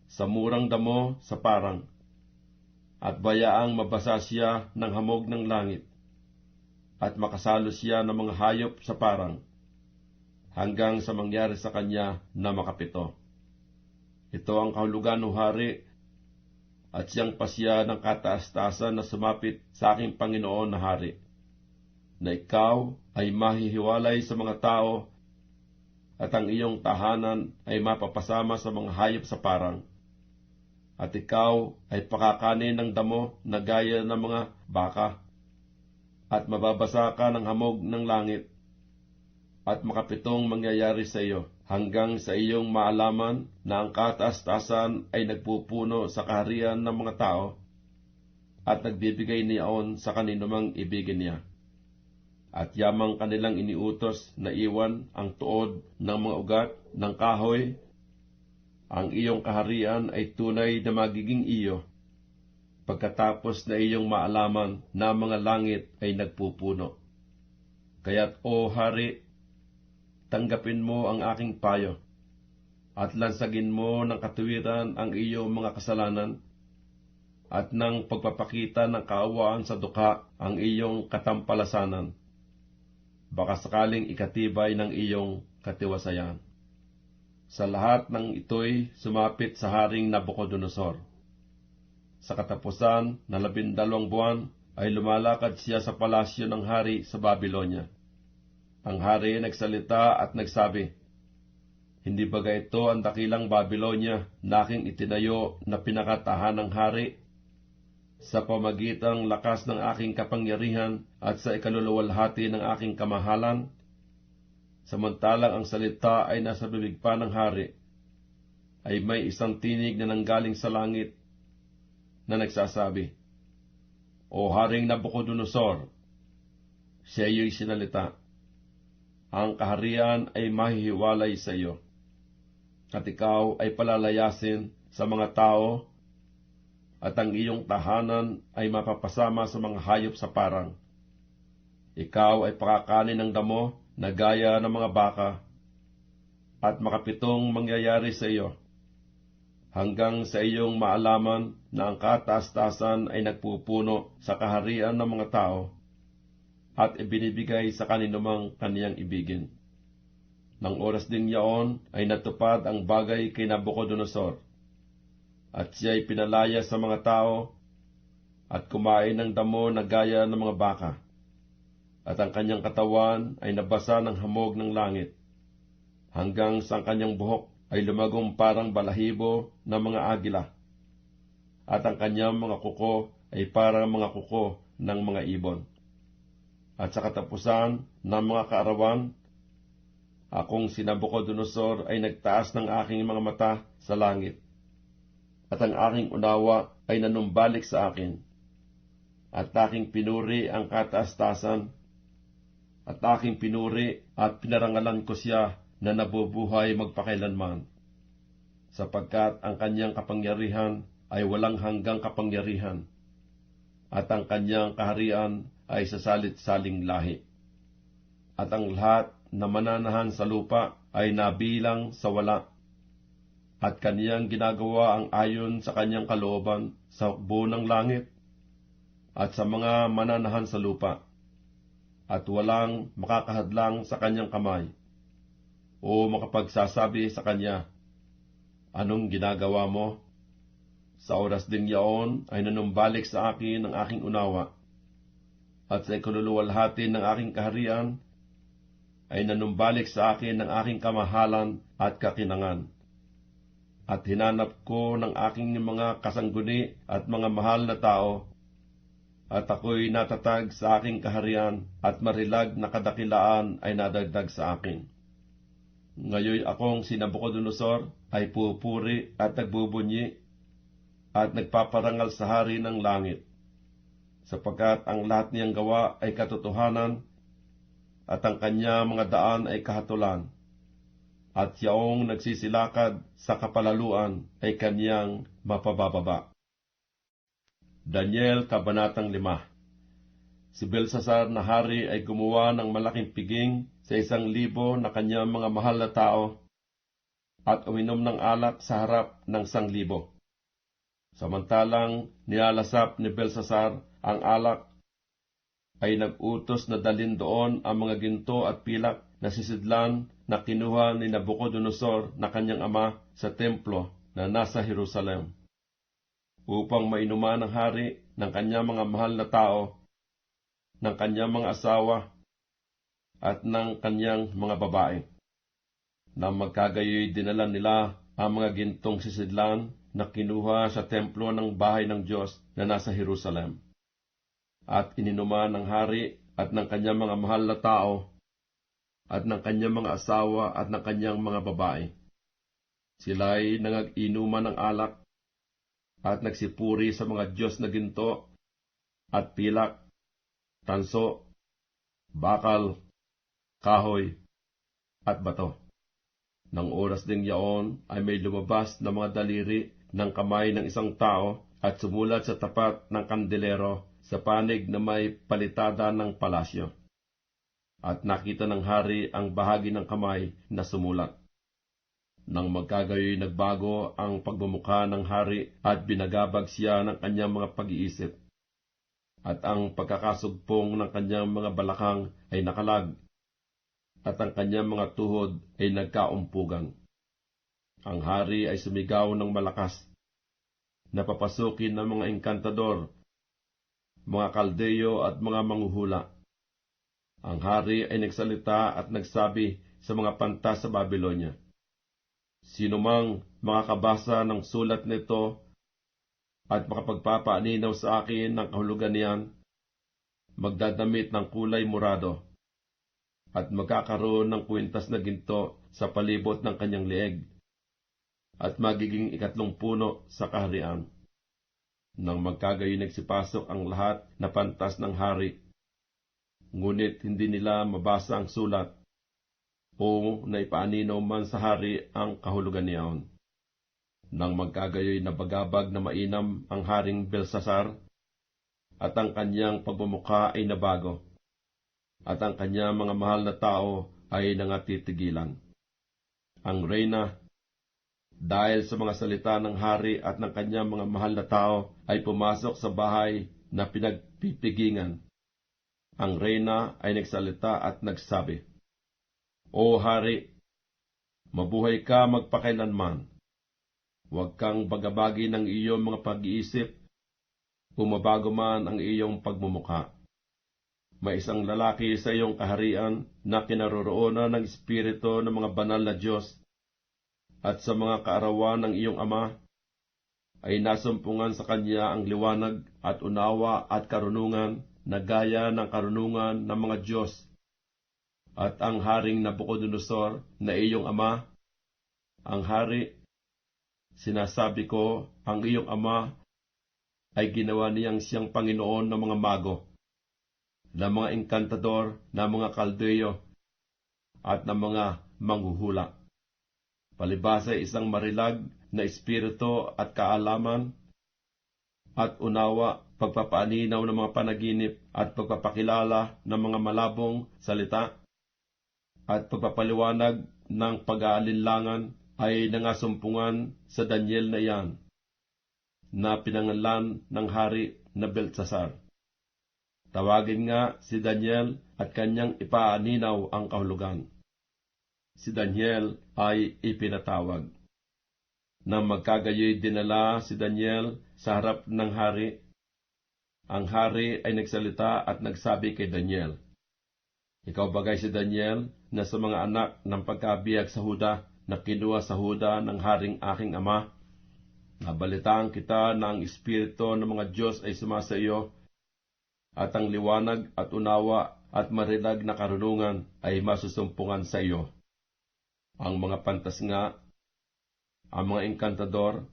sa murang damo sa parang, at bayaang mabasa siya ng hamog ng langit, at makasalo siya ng mga hayop sa parang, hanggang sa mangyari sa kanya na makapito. Ito ang kahulugan o hari, at siyang pasya ng kataas-taasan na sumapit sa aking Panginoon na hari, na ikaw ay mahihiwalay sa mga tao, at ang iyong tahanan ay mapapasama sa mga hayop sa parang, at ikaw ay pakakanin ng damo na gaya ng mga baka, at mababasa ka ng hamog ng langit, at makapitong mangyayari sa iyo, hanggang sa iyong maalaman na ang kataas-taasan ay nagpupuno sa kaharian ng mga tao, at nagbibigay niyaon sa kaninumang ibigin niya. At yamang kanilang iniutos na iwan ang tuod ng mga ugat ng kahoy, ang iyong kaharian ay tunay na magiging iyo, pagkatapos na iyong maalaman na mga langit ay nagpupuno. Kaya't, O hari, tanggapin mo ang aking payo, at lansagin mo ng katuwiran ang iyong mga kasalanan, at ng pagpapakita ng kaawaan sa dukha ang iyong katampalasanan. Baka sakaling ikatibay ng iyong katiwasayan. Sa lahat ng ito'y sumapit sa haring Nabucodonosor. Sa katapusan na 12 buwan ay lumalakad siya sa palasyo ng hari sa Babylonia. Ang hari nagsalita at nagsabi, Hindi baga ito ang dakilang Babylonia na aking itinayo na pinakatahan ng hari? Sa pamagitang lakas ng aking kapangyarihan at sa ikaluluwalhati ng aking kamahalan, samantalang ang salita ay nasa bibig pa ng hari, ay may isang tinig na nanggaling sa langit na nagsasabi, O Haring Nabucodonosor, siya iyo'y sinalita, ang kaharian ay mahihiwalay sa iyo, at ikaw ay palalayasin sa mga tao, at ang iyong tahanan ay mapapasama sa mga hayop sa parang. Ikaw ay pakakanin ng damo na gaya ng mga baka, at makapitong mangyayari sa iyo, hanggang sa iyong maalaman na ang kataas-taasan ay nagpupuno sa kaharian ng mga tao, at ibinibigay sa kaninumang kaniyang ibigin. Nang oras ding yaon ay natupad ang bagay kay Nabucodonosor, at siya'y pinalaya sa mga tao, at kumain ng damo na gaya ng mga baka. At ang kanyang katawan ay nabasa ng hamog ng langit, hanggang sa ang kanyang buhok ay lumagong parang balahibo ng mga agila, at ang kanyang mga kuko ay parang mga kuko ng mga ibon. At sa katapusan ng mga kaarawan, akong si Nabucodonosor ay nagtaas ng aking mga mata sa langit, at ang aking unawa ay nanumbalik sa akin, at aking pinuri ang kataas-tasan, at aking pinuri at pinarangalan ko siya na nabubuhay magpakailanman, sapagkat ang kanyang kapangyarihan ay walang hanggang kapangyarihan, at ang kanyang kaharian ay sa salit-saling lahi. At ang lahat na mananahan sa lupa ay nabilang sa wala, at kaniyang ginagawa ang ayon sa kanyang kalooban sa hukbo ng langit at sa mga mananahan sa lupa, at walang makakahadlang sa kanyang kamay o makapagsasabi sa kanya, "Anong ginagawa mo?" Sa oras ding yaon ay nanumbalik sa akin ang aking unawa, at sa ikaluluwalhati ng aking kaharian ay nanumbalik sa akin ang aking kamahalan at kakinangan. At hinanap ko ng aking mga kasangguni at mga mahal na tao, at ako'y natatag sa aking kaharian, at marilag na kadakilaan ay nadagdag sa akin. Ngayoy akong si Nabucodonosor ay pupuri at nagbubunyi at nagpaparangal sa hari ng langit, sapagkat ang lahat niyang gawa ay katotohanan, at ang kanya mga daan ay kahatulan, at siyaong nagsisilakad sa kapalaluan ay kanyang mapabababa. Daniel, Kabanatang 5. Si Belsasar na hari ay gumawa ng malaking piging sa 1,000 na kanyang mga mahal na tao, at uminom ng alak sa harap ng 1,000. Samantalang nilalasap ni Belsasar ang alak, ay nag-utos na dalhin doon ang mga ginto at pilak na sisidlan na kinuha ni Nabucodonosor na kanyang ama sa templo na nasa Jerusalem, upang mainuman ng hari ng kanyang mga mahal na tao, ng kanyang mga asawa, at ng kanyang mga babae. Nang magkagayoy dinala nila ang mga gintong sisidlan na kinuha sa templo ng bahay ng Diyos na nasa Jerusalem, at ininuman ng hari at ng kanyang mga mahal na tao, at ng kanyang mga asawa at ng kanyang mga babae. Sila'y nangag-inuman ng alak, at nagsipuri sa mga Diyos na ginto, at pilak, tanso, bakal, kahoy, at bato. Nang oras ding yaon ay may lumabas na mga daliri ng kamay ng isang tao at sumulat sa tapat ng kandelero sa panig na may palitada ng palasyo. At nakita ng hari ang bahagi ng kamay na sumulat. Nang magkagayoy nagbago ang pagmumukha ng hari at binagabag siya ng kanyang mga pag-iisip. At ang pagkakasugpong ng kanyang mga balakang ay nakalag, at ang kanyang mga tuhod ay nagkaumpugan. Ang hari ay sumigaw ng malakas, napapasukin ng mga engkantador, mga kaldeyo at mga manghuhula. Ang hari ay nagsalita at nagsabi sa mga panta sa Babylonia, "Sino mang makakabasa ng sulat nito at makapagpapaaninaw sa akin ng kahulugan niyan, magdadamit ng kulay morado, at magkakaroon ng kwintas na ginto sa palibot ng kanyang leeg, at magiging 3 puno sa kaharian." Nang magkagayoy nagsipasok ang lahat na pantas ng hari, ngunit hindi nila mabasa ang sulat, o naipaaninaw man sa hari ang kahulugan niyaon. Nang magkagayoy nabagabag na mainam ang haring Belsasar, at ang kanyang pagmumukha ay nabago, at ang kanyang mga mahal na tao ay nangatitigilan. Ang reyna, dahil sa mga salita ng hari at ng kanyang mga mahal na tao, ay pumasok sa bahay na pinagpipigingan. Ang reyna ay nagsalita at nagsabi, "O hari, mabuhay ka magpakailanman. Huwag kang bagabagi ng iyong mga pag-iisip, umabago man ang iyong pagmumukha. May isang lalaki sa iyong kaharian na kinaroroonan ng Espiritu ng mga banal na Diyos, at sa mga kaarawan ng iyong Ama ay nasumpungan sa kanya ang liwanag at unawa at karunungan na gaya ng karunungan ng mga Diyos. At ang Haring Nabucodonosor na iyong ama, ang hari, sinasabi ko, ang iyong ama ay ginawa niyang siyang Panginoon ng mga mago, ng mga enkantador, ng mga kaldeyo, at ng mga manghuhula. Palibasa isang marilag na espiritu at kaalaman, at unawa, pagpapaaninaw ng mga panaginip, at pagpapakilala ng mga malabong salita, at pagpapaliwanag ng pag-aalinlangan ay nangasumpungan sa Daniel na iyan, na pinangalan ng hari na Beltsasar. Tawagin nga si Daniel at kanyang ipaaninaw ang kahulugan. Si Daniel ay ipinatawag. Nang magkagayoy dinala si Daniel sa harap ng hari, ang hari ay nagsalita at nagsabi kay Daniel, "Ikaw bagay si Daniel na sa mga anak ng pagkabiyag sa Huda na kinuha sa Huda ng haring aking ama? Nabalitaan kita na ang Espiritu ng mga Diyos ay sumasa iyo, at ang liwanag at unawa at marilag na karunungan ay masusumpungan sa iyo. Ang mga pantas nga, ang mga enkantador,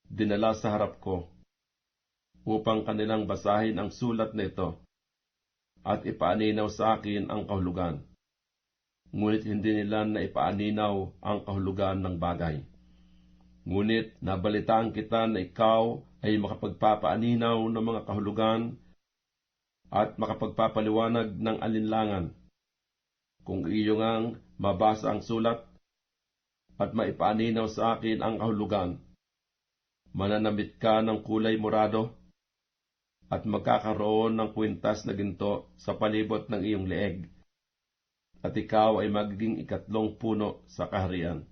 dinala sa harap ko, upang kanilang basahin ang sulat na ito, at ipaaninaw sa akin ang kahulugan. Ngunit hindi nila na ipaaninaw ang kahulugan ng bagay. Ngunit nabalitaan kita na ikaw ay makapagpapaaninaw ng mga kahulugan at makapagpapaliwanag ng alinlangan. Kung iyo ngang mabasa ang sulat at maipaaninaw sa akin ang kahulugan, mananamit ka ng kulay morado at magkakaroon ng kwintas na ginto sa palibot ng iyong leeg, at ikaw ay magiging ikatlong puno sa kaharian."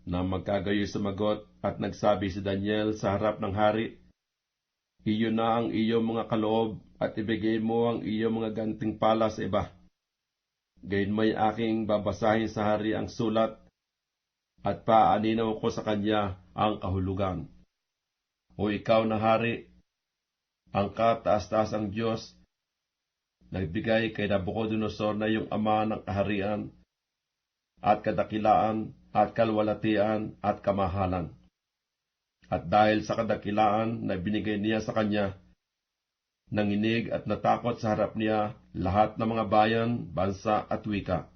Nang magkagayoy sumagot at nagsabi si Daniel sa harap ng hari, "Iyo na ang iyong mga kaloob at ibigay mo ang iyong mga ganting pala sa iba. Gayunmay aking babasahin sa hari ang sulat at paaninaw ko sa kanya ang kahulugan. O ikaw na hari, ang kataas-taasang Diyos, nagbigay kay Nabucodonosor na iyong ama ng kaharian at kadakilaan at kalwalatian at kamahalan. At dahil sa kadakilaan na binigay niya sa kanya, nanginig at natakot sa harap niya lahat ng mga bayan, bansa at wika.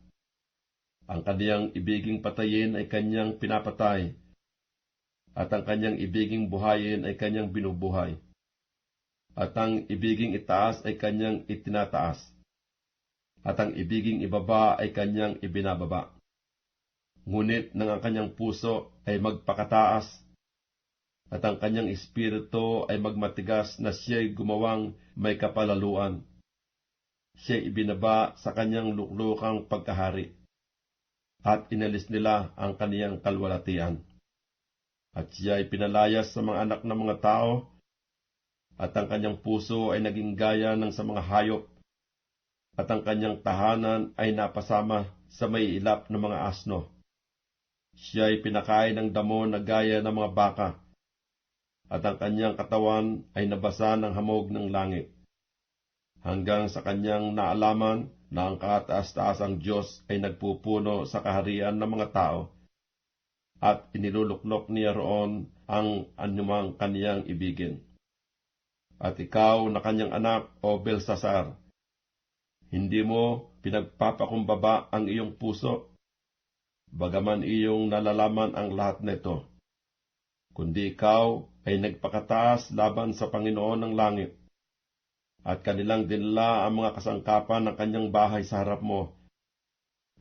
Ang kaniyang ibiging patayin ay kanyang pinapatay, at ang kanyang ibiging buhayin ay kanyang binubuhay, at ang ibiging itaas ay kanyang itinataas, at ang ibiging ibaba ay kanyang ibinababa. Ngunit nang ang kanyang puso ay magpakataas, at ang kanyang espiritu ay magmatigas na siya'y gumawang may kapalaluan, siya'y ibinaba sa kanyang luklukang pagkahari, at inalis nila ang kaniyang kalwalatian. At siya'y pinalayas sa mga anak ng mga tao, at ang kanyang puso ay naging gaya ng sa mga hayop, at ang kanyang tahanan ay napasama sa may ilap ng mga asno. Siya'y pinakain ng damo na gaya ng mga baka, at ang kanyang katawan ay nabasa ng hamog ng langit, hanggang sa kanyang naalaman na ang kataas-taasang Diyos ay nagpupuno sa kaharian ng mga tao, at iniluluklok niya roon ang anumang kaniyang ibigin. At ikaw na kanyang anak, o Belsasar, hindi mo pinagpapakumbaba ang iyong puso, bagaman iyong nalalaman ang lahat nito, kundi ikaw ay nagpakataas laban sa Panginoon ng langit, at kanilang dinala ang mga kasangkapan ng kanyang bahay sa harap mo.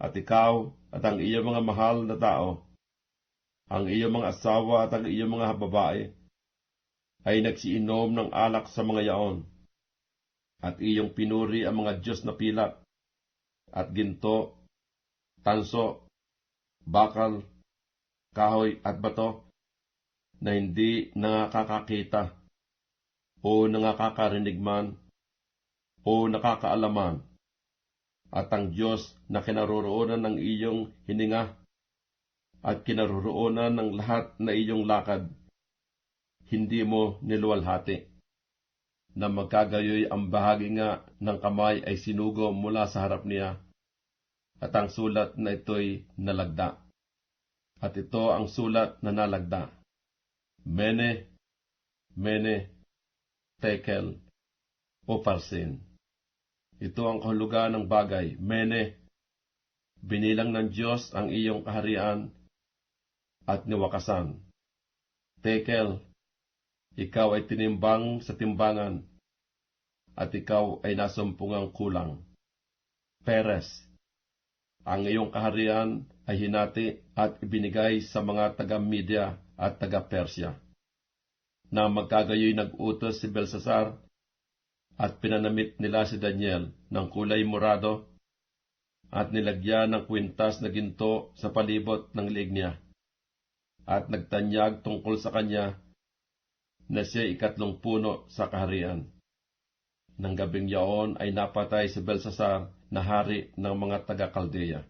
At ikaw at ang iyong mga mahal na tao, ang iyong mga asawa at ang iyong mga babae, ay nagsiinom ng alak sa mga yaon, at iyong pinuri ang mga Diyos na pilak, at ginto, tanso, bakal, kahoy at bato, na hindi nakakakita, o nakakarinig man, o nakakaalaman, at ang Diyos na kinaroroonan ng iyong hininga at kinaroroonan ng lahat na iyong lakad, hindi mo niluwalhati, na magkagayoy ang bahagi nga ng kamay ay sinugo mula sa harap niya, at ang sulat na ito'y nalagda. At ito ang sulat na nalagda: Mene, Mene, Tekel, Upharsin. Ito ang kahulugan ng bagay. Mene, binilang ng Diyos ang iyong kaharian at niwakasan. Tekel, ikaw ay tinimbang sa timbangan, at ikaw ay nasumpungang kulang. Peres, ang iyong kaharian ay hinati at ibinigay sa mga taga-Media at taga-Persya. Na magkagayoy nag-utos si Belsasar, at pinanamit nila si Daniel ng kulay morado, at nilagyan ng kwintas na ginto sa palibot ng liig niya, at nagtanyag tungkol sa kanya na siya 3 puno sa kaharian. Nang gabing yaon ay napatay si Belsasar na hari ng mga taga-Kaldea,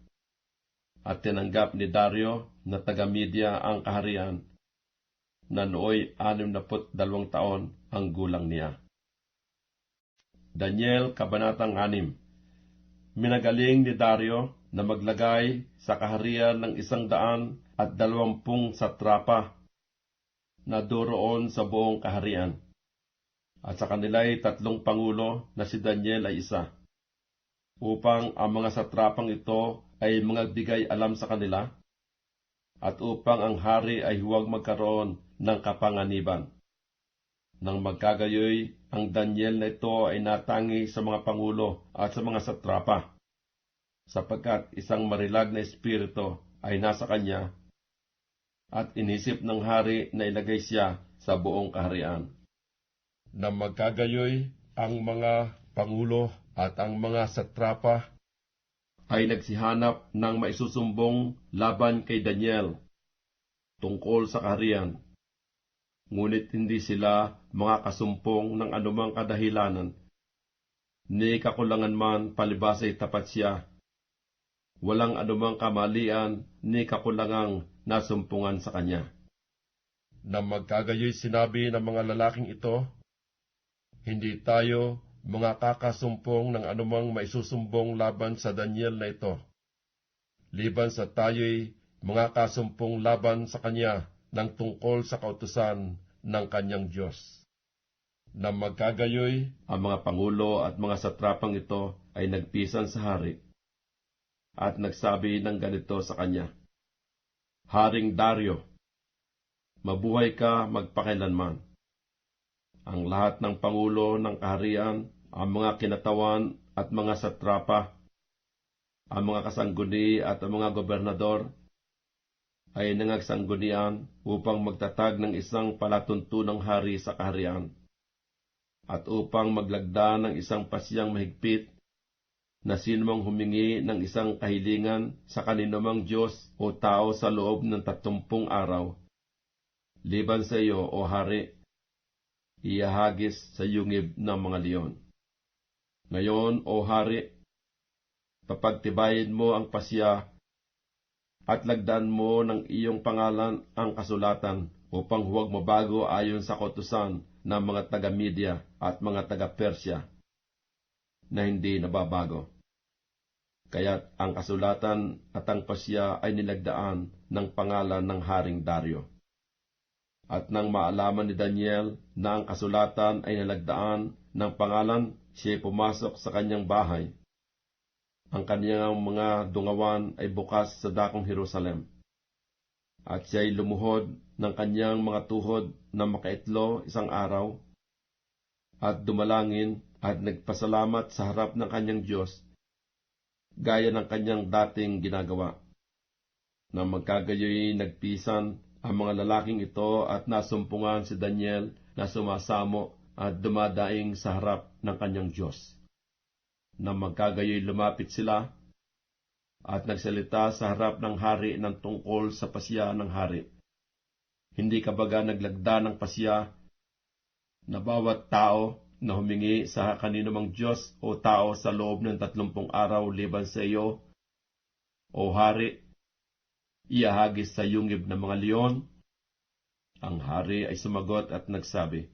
at tinanggap ni Dario na taga-Media ang kaharian, na nooy 62 taon ang gulang niya. Daniel, Kabanatang 6. Minagaling ni Dario na maglagay sa kaharian ng 120 satrapa na doroon sa buong kaharian, at sa kanila'y 3 pangulo na si Daniel ay isa, upang ang mga satrapang ito ay magbigay alam sa kanila, at upang ang hari ay huwag magkaroon ng kapanganiban. Nang magkagayoy, ang Daniel na ito ay natangi sa mga pangulo at sa mga satrapa, sapagkat isang marilag na espiritu ay nasa kanya, at inisip ng hari na ilagay siya sa buong kaharian. Nang magkagayoy, ang mga pangulo at ang mga satrapa ay nagsihanap ng maisusumbong laban kay Daniel tungkol sa kaharian. Ngunit hindi sila makakasumpong ng anumang kadahilanan, ni kakulangan man palibasay tapat siya. Walang anumang kamalian ni kakulangang nasumpungan sa kanya. Nang magkagayoy sinabi ng mga lalaking ito, hindi tayo makakasumpong ng anumang maisusumbong laban sa Daniel na ito, liban sa tayo'y makakasumpong laban sa kanya ng tungkol sa kautusan ng kanyang Diyos. Nang magkagayoy, ang mga pangulo at mga satrapang ito ay nagpisan sa hari, at nagsabi ng ganito sa kanya: Haring Dario, mabuhay ka magpakailanman. Ang lahat ng pangulo ng kaharian, ang mga kinatawan at mga satrapa, ang mga kasangguni at ang mga gobernador, ay nangagsanggunian upang magtatag ng isang palatuntunang hari sa kaharian, at upang maglagda ng isang pasyang mahigpit na sinumang humingi ng isang kahilingan sa kaninumang Diyos o tao sa loob ng 30 araw, liban sa iyo, o hari, iahagis sa yungib ng mga leon. Ngayon, o hari, papagtibayin mo ang pasya at lagdan mo ng iyong pangalan ang kasulatan upang huwag mabago ayon sa kautusan ng mga taga-Media at mga taga-Persya na hindi nababago. Kaya't ang kasulatan at ang pasya ay nilagdaan ng pangalan ng Haring Dario. At nang maalaman ni Daniel na ang kasulatan ay nilagdaan ng pangalan, siya pumasok sa kanyang bahay. Ang kaniyang mga dungawan ay bukas sa dakong Jerusalem, at siya'y lumuhod ng kanyang mga tuhod na makaitlo 1 araw, at dumalangin at nagpasalamat sa harap ng kanyang Diyos, gaya ng kanyang dating ginagawa. Nang magkagayoy nagpisan ang mga lalaking ito at nasumpungan si Daniel na sumasamo at dumadaing sa harap ng kanyang Diyos. Nang magkagayoy lumapit sila at nagsalita sa harap ng hari ng tungkol sa pasya ng hari. Hindi kabaga naglagda ng pasya na bawat tao na humingi sa kanino mang Diyos o tao sa loob ng 30 araw liban sa iyo, o hari, iahagis sa yungib ng mga leon? Ang hari ay sumagot at nagsabi,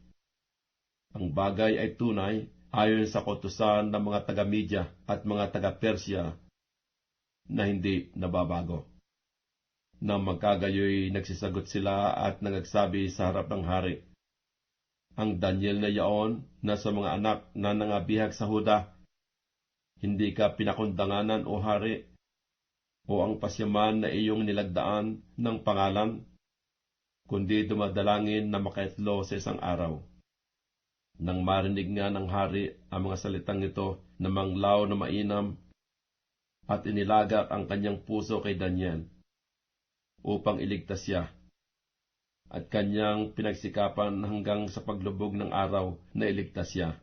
ang bagay ay tunay ayon sa kautusan ng mga taga-Media at mga taga-Persya na hindi nababago. Nang magkagayoy, nagsisagot sila at nagsabi sa harap ng hari, ang Daniel na yaon na sa mga anak na nangabihag sa Huda, hindi ka pinakundanganan o hari, o ang pasyaman na iyong nilagdaan ng pangalan, kundi dumadalangin na makaitlo sa isang araw. Nang marinig nga ng hari ang mga salitang ito, na manglaw na mainam, at inilagak ang kanyang puso kay Daniel, upang iligtas siya, at kanyang pinagsikapan hanggang sa paglubog ng araw na iligtas siya.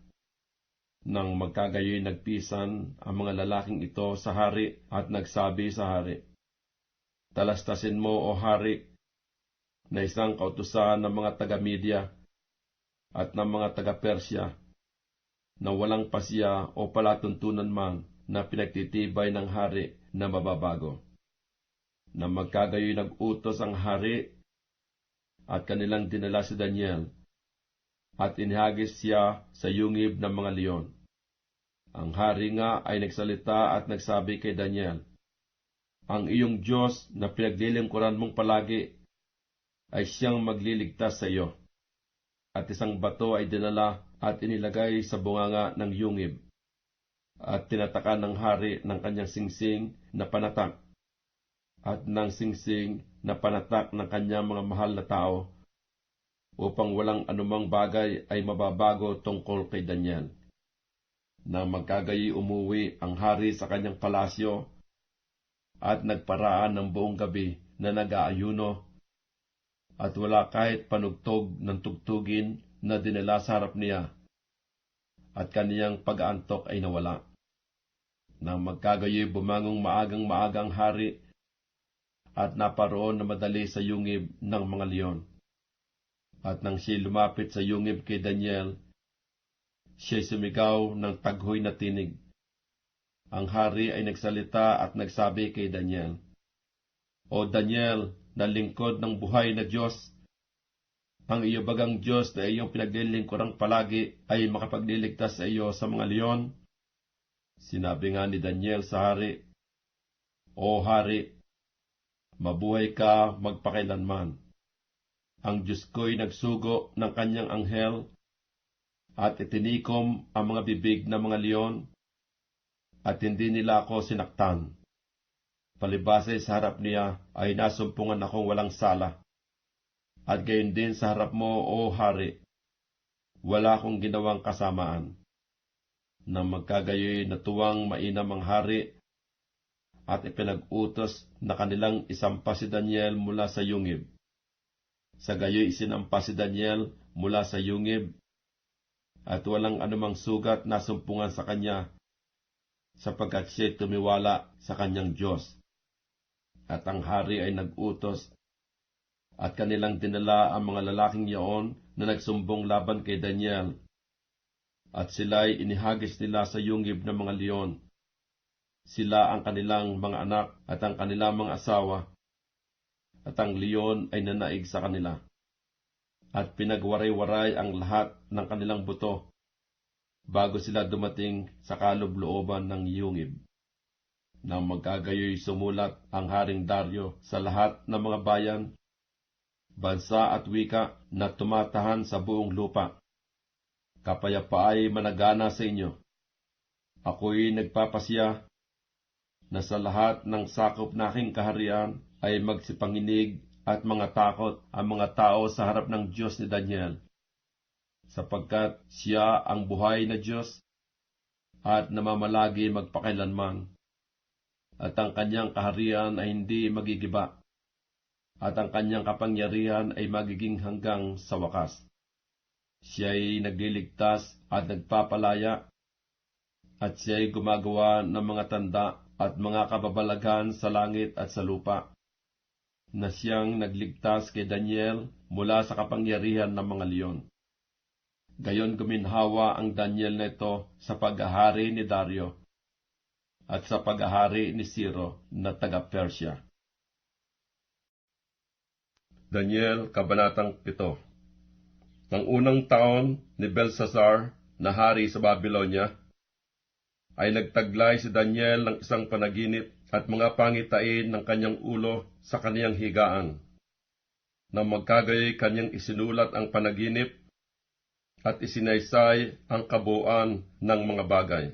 Nang magkagayoy, nagpisan ang mga lalaking ito sa hari at nagsabi sa hari, talastasin mo, o hari, na isang kautusan ng mga taga-Media at ng mga taga-Persya na walang pasya o palatuntunan man na pinagtitibay ng hari na mababago. Nang magkagayoy, nag-utos ang hari at kanilang dinala si Daniel at inihagis siya sa yungib ng mga leon. Ang hari nga ay nagsalita at nagsabi kay Daniel, ang iyong Diyos na pinaglilingkuran mong palagi ay siyang magliligtas sa iyo. At isang bato ay dinala at inilagay sa bunganga ng yungib, at tinatakan ng hari ng kanyang singsing na panatak, at ng singsing na panatak ng kanyang mga mahal na tao, upang walang anumang bagay ay mababago tungkol kay Daniel. Nang magkagayi, umuwi ang hari sa kanyang palasyo, at nagparaan ng buong gabi na nag-aayuno, at wala kahit panugtog ng tugtugin na dinala sa harap niya, at kaniyang pag-aantok ay nawala. Nang magkagayoy, bumangong maagang-maaga ang hari, at naparoon na madali sa yungib ng mga leon. At nang siya lumapit sa yungib kay Daniel, siya'y sumigaw ng taghoy na tinig. Ang hari ay nagsalita at nagsabi kay Daniel, o Daniel, na lingkod ng buhay na Diyos, ang iyo bagang Diyos na iyong pinaglilingkurang palagi ay makapagliligtas sa iyo sa mga leon? Sinabi nga ni Daniel sa hari, o hari, mabuhay ka magpakailanman. Ang Diyos ko'y nagsugo ng kanyang anghel at itinikom ang mga bibig ng mga leon, at hindi nila ako sinaktan. Palibase sa harap niya ay nasumpungan akong walang sala, at gayon din sa harap mo, o hari, wala akong ginawang kasamaan. Nang magkagayoy, natuwang mainam ang hari, at ipinag-utos na kanilang isampa si Daniel mula sa yungib. Sa gayoy, isinampa si Daniel mula sa yungib, at walang anumang sugat na sumpungan sa kanya, sapagkat siya'y tumiwala sa kanyang Diyos. At ang hari ay nag-utos, at kanilang dinala ang mga lalaking yaon na nagsumbong laban kay Daniel, at sila'y inihagis nila sa yungib ng mga leon. Sila ang kanilang mga anak at ang kanilang mga asawa, at ang leon ay nanaig sa kanila. At pinagwaray-waray ang lahat ng kanilang buto, bago sila dumating sa kaloob-looban ng yungib. Nang magkagayoy, sumulat ang Haring Dario sa lahat ng mga bayan, bansa at wika na tumatahan sa buong lupa. Kapayapaay managana sa inyo. Ako'y nagpapasya na sa lahat ng sakop na aking kaharian ay magsipanginig at mga takot ang mga tao sa harap ng Diyos ni Daniel, sapagkat siya ang buhay na Diyos at namamalagi magpakailanman, at ang kanyang kaharian ay hindi magigiba, at ang kanyang kapangyarihan ay magiging hanggang sa wakas. Siya'y nagliligtas at nagpapalaya, at siya'y gumagawa ng mga tanda at mga kababalaghan sa langit at sa lupa, na siyang nagligtas kay Daniel mula sa kapangyarihan ng mga leon. Gayon guminhawa ang Daniel nito sa paghahari ni Dario at sa paghahari ni Ciro na taga-Persya. Daniel, Kabanatang 7. Nang unang taon ni Belshazzar na hari sa Babylonia, ay nagtaglay si Daniel ng isang panaginip at mga pangitain ng kanyang ulo sa kaniyang higaan. Nang magkagayoy kanyang isinulat ang panaginip at isinaysay ang kabuuan ng mga bagay.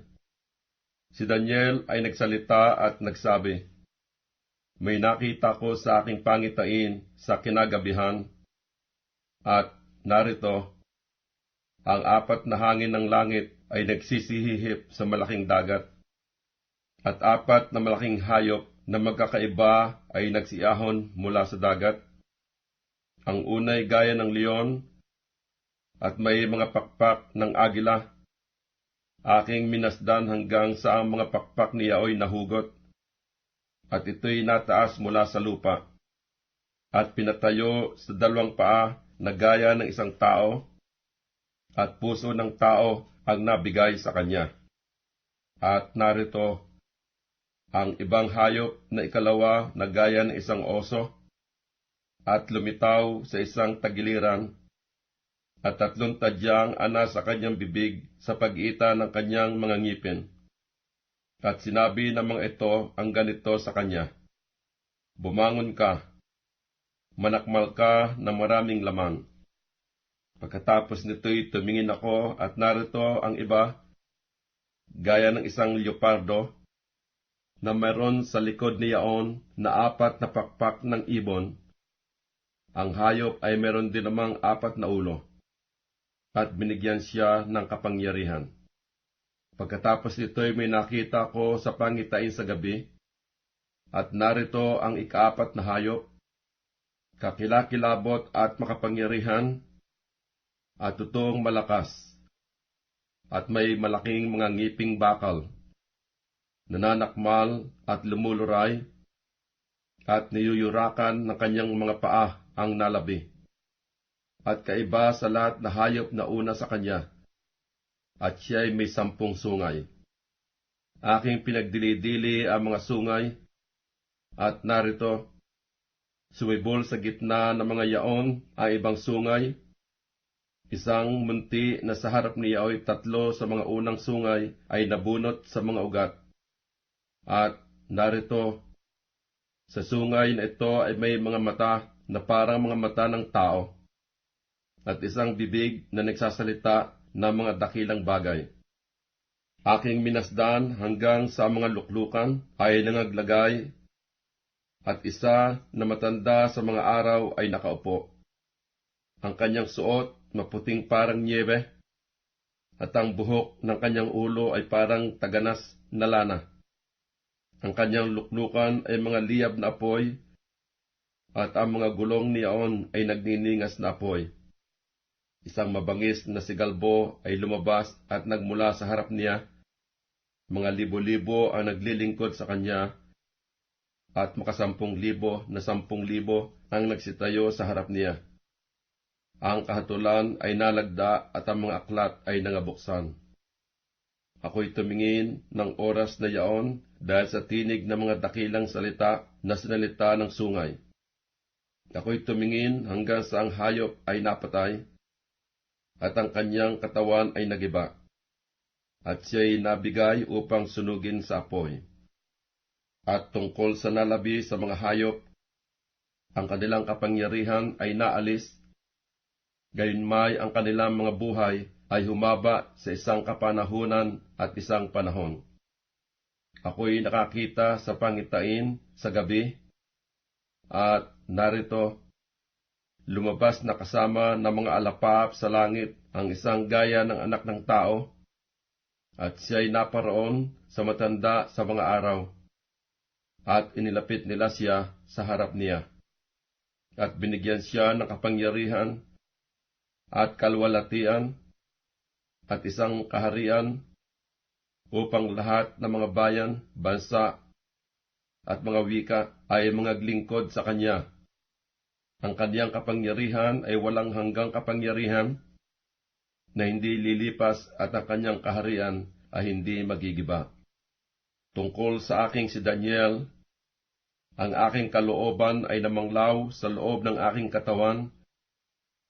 Si Daniel ay nagsalita at nagsabi, "May nakita ko sa aking pangitain sa kinagabihan, at narito, ang apat na hangin ng langit ay nagsisihihip sa malaking dagat, at apat na malaking hayop na magkakaiba ay nagsiahon mula sa dagat. Ang unay gaya ng leon, at may mga pakpak ng agila. Aking minasdan hanggang sa ang mga pakpak niya ay nahugot, at ito'y nataas mula sa lupa, at pinatayo sa dalawang paa na gaya ng isang tao, at puso ng tao ang nabigay sa kanya. At narito, ang ibang hayop na ikalawa na gaya ng isang oso, at lumitaw sa isang tagiliran, at 3 tadyang ana sa kanyang bibig sa pagitan ng kanyang mga ngipin. At sinabi ng mga ito ang ganito sa kanya, "Bumangon ka, manakmal ka ng maraming laman." Pagkatapos nito'y tumingin ako at narito ang iba, gaya ng isang leopardo, na mayroon sa likod niyaon na 4 na pakpak ng ibon. Ang hayop ay mayroon din namang 4 na ulo, at binigyan siya ng kapangyarihan. Pagkatapos nito'y may nakita ko sa pangitain sa gabi, at narito ang ika-4 na hayop, kakilakilabot at makapangyarihan, at totoong malakas, at may malaking mga ngiping bakal, nananakmal at lumuluray, at niyuyurakan ng kanyang mga paa ang nalabi. At kaiba sa lahat na hayop na una sa kanya, at siya'y may 10 sungay. Aking pinagdili-dili ang mga sungay, at narito, sumibol sa gitna ng mga yaon ang ibang sungay. Isang munti na sa harap niya ay 3 sa mga unang sungay ay nabunot sa mga ugat. At narito, sa sungay na ito ay may mga mata na parang mga mata ng tao, at isang bibig na nagsasalita ng mga dakilang bagay. Aking minasdan hanggang sa mga luklukan ay nangaglagay, at isa na matanda sa mga araw ay nakaupo. Ang kanyang suot maputing parang nyebe, at ang buhok ng kanyang ulo ay parang taganas na lana. Ang kanyang luklukan ay mga liyab na apoy, at ang mga gulong niyaon ay nagniningas na apoy. Isang mabangis na sigalbo ay lumabas at nagmula sa harap niya. Mga libo-libo ang naglilingkod sa kanya, at maka10,000 na 10,000 ang nagsitayo sa harap niya. Ang kahatulan ay nalagda at ang mga aklat ay nangabuksan. Ako'y tumingin ng oras na yaon dahil sa tinig ng mga dakilang salita na sinalita ng sungay. Ako'y tumingin hanggang sa ang hayop ay napatay, at ang kanyang katawan ay nagiba, at siya'y nabigay upang sunugin sa apoy. At tungkol sa nalabi sa mga hayop, ang kanilang kapangyarihan ay naalis, gayunmay ang kanilang mga buhay ay humaba sa isang kapanahunan at isang panahon. Ako'y nakakita sa pangitain sa gabi, at narito, lumabas na kasama ng mga alapap sa langit ang isang gaya ng anak ng tao, at siya'y naparoon sa matanda sa mga araw, at inilapit nila siya sa harap niya, at binigyan siya ng kapangyarihan at kalwalatian at isang kaharian upang lahat ng mga bayan, bansa at mga wika ay mga lingkod sa kanya. Ang kaniyang kapangyarihan ay walang hanggang kapangyarihan, na hindi lilipas at ang kanyang kaharian ay hindi magigiba. Tungkol sa aking si Daniel, ang aking kalooban ay namanglaw sa loob ng aking katawan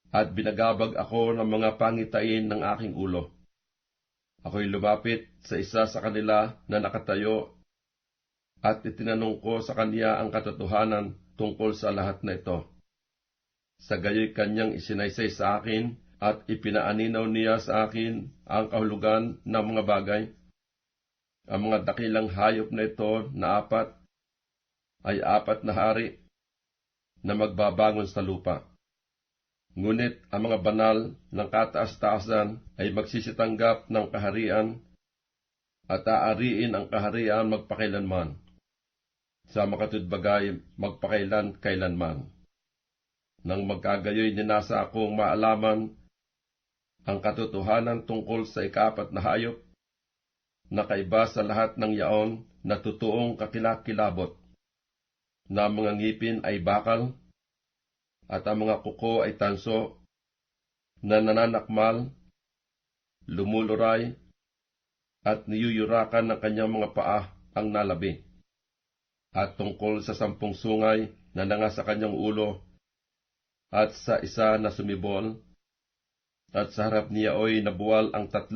at binagabag ako ng mga pangitain ng aking ulo. Ako'y lumapit sa isa sa kanila na nakatayo at itinanong ko sa kanya ang katotohanan tungkol sa lahat na ito. Sa gayoy kanyang isinaysay sa akin at ipinaaninaw niya sa akin ang kahulugan ng mga bagay. Ang mga dakilang hayop na ito na apat ay apat na hari na magbabangon sa lupa. Ngunit ang mga banal ng kataas-taasan ay magsisitanggap ng kaharian at aariin ang kaharian magpakailanman, sa makatudbagay magpakailan-kailanman. Nang magkagayoy ninasa akong maalaman ang katotohanan tungkol sa ikapat na hayop, na kaiba sa lahat ng yaon na totoong kakilakilabot, na mga ngipin ay bakal, at ang mga kuko ay tanso, na nananakmal, lumuluray, at niyuyurakan ng kanyang mga paa ang nalabi. At tungkol sa 10 sungay na nanga sa kanyang ulo, at sa isa na sumibol, at sa harap niya ay nabuwal ang 3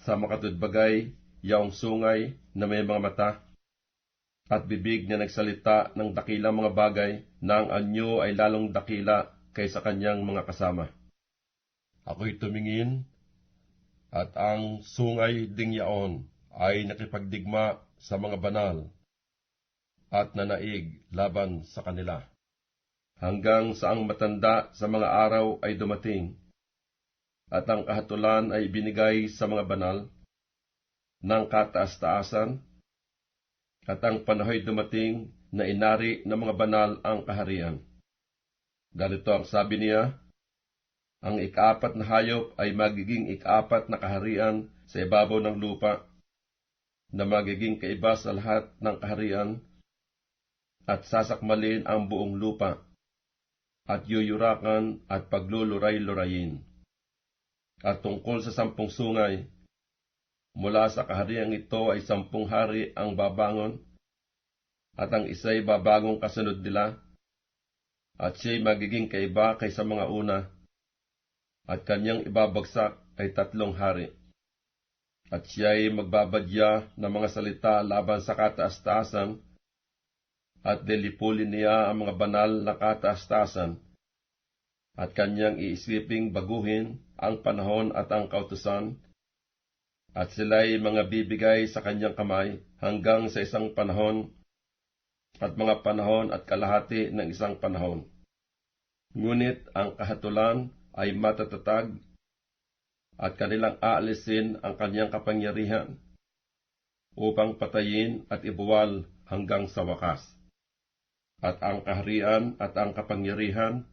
sa makatudbagay yaong sungay na may mga mata, at bibig na nagsalita ng dakilang mga bagay na ang anyo ay lalong dakila kaysa kanyang mga kasama. Ako'y tumingin, at ang sungay ding yaon ay nakipagdigma sa mga banal at nanaig laban sa kanila. Hanggang sa ang matanda sa mga araw ay dumating, at ang kahatulan ay binigay sa mga banal ng kataas-taasan, at ang panahoy dumating na inari ng mga banal ang kaharian. Ganito ang sabi niya, ang ika-4 na hayop ay magiging ika-4 na kaharian sa ibabaw ng lupa, na magiging kaiba sa lahat ng kaharian, at sasakmalin ang buong lupa, at yuyurakan at pagluluray-lurayin. At tungkol sa 10 sungay, mula sa kahariang ito ay 10 hari ang babangon, at ang isa'y babagong kasunod nila, at siya'y magiging kaiba kaysa mga una, at kanyang ibabagsak ay 3 hari. At siya'y magbabadya ng mga salita laban sa kataas-taasan, at lilipulin niya ang mga banal na kataas-taasan, at kanyang iisiping baguhin ang panahon at ang kautusan, at sila'y mga bibigay sa kanyang kamay hanggang sa isang panahon, at mga panahon at kalahati ng isang panahon. Ngunit ang kahatulan ay matatatag, at kanilang aalisin ang kanyang kapangyarihan, upang patayin at ibuwal hanggang sa wakas. At ang kaharian at ang kapangyarihan,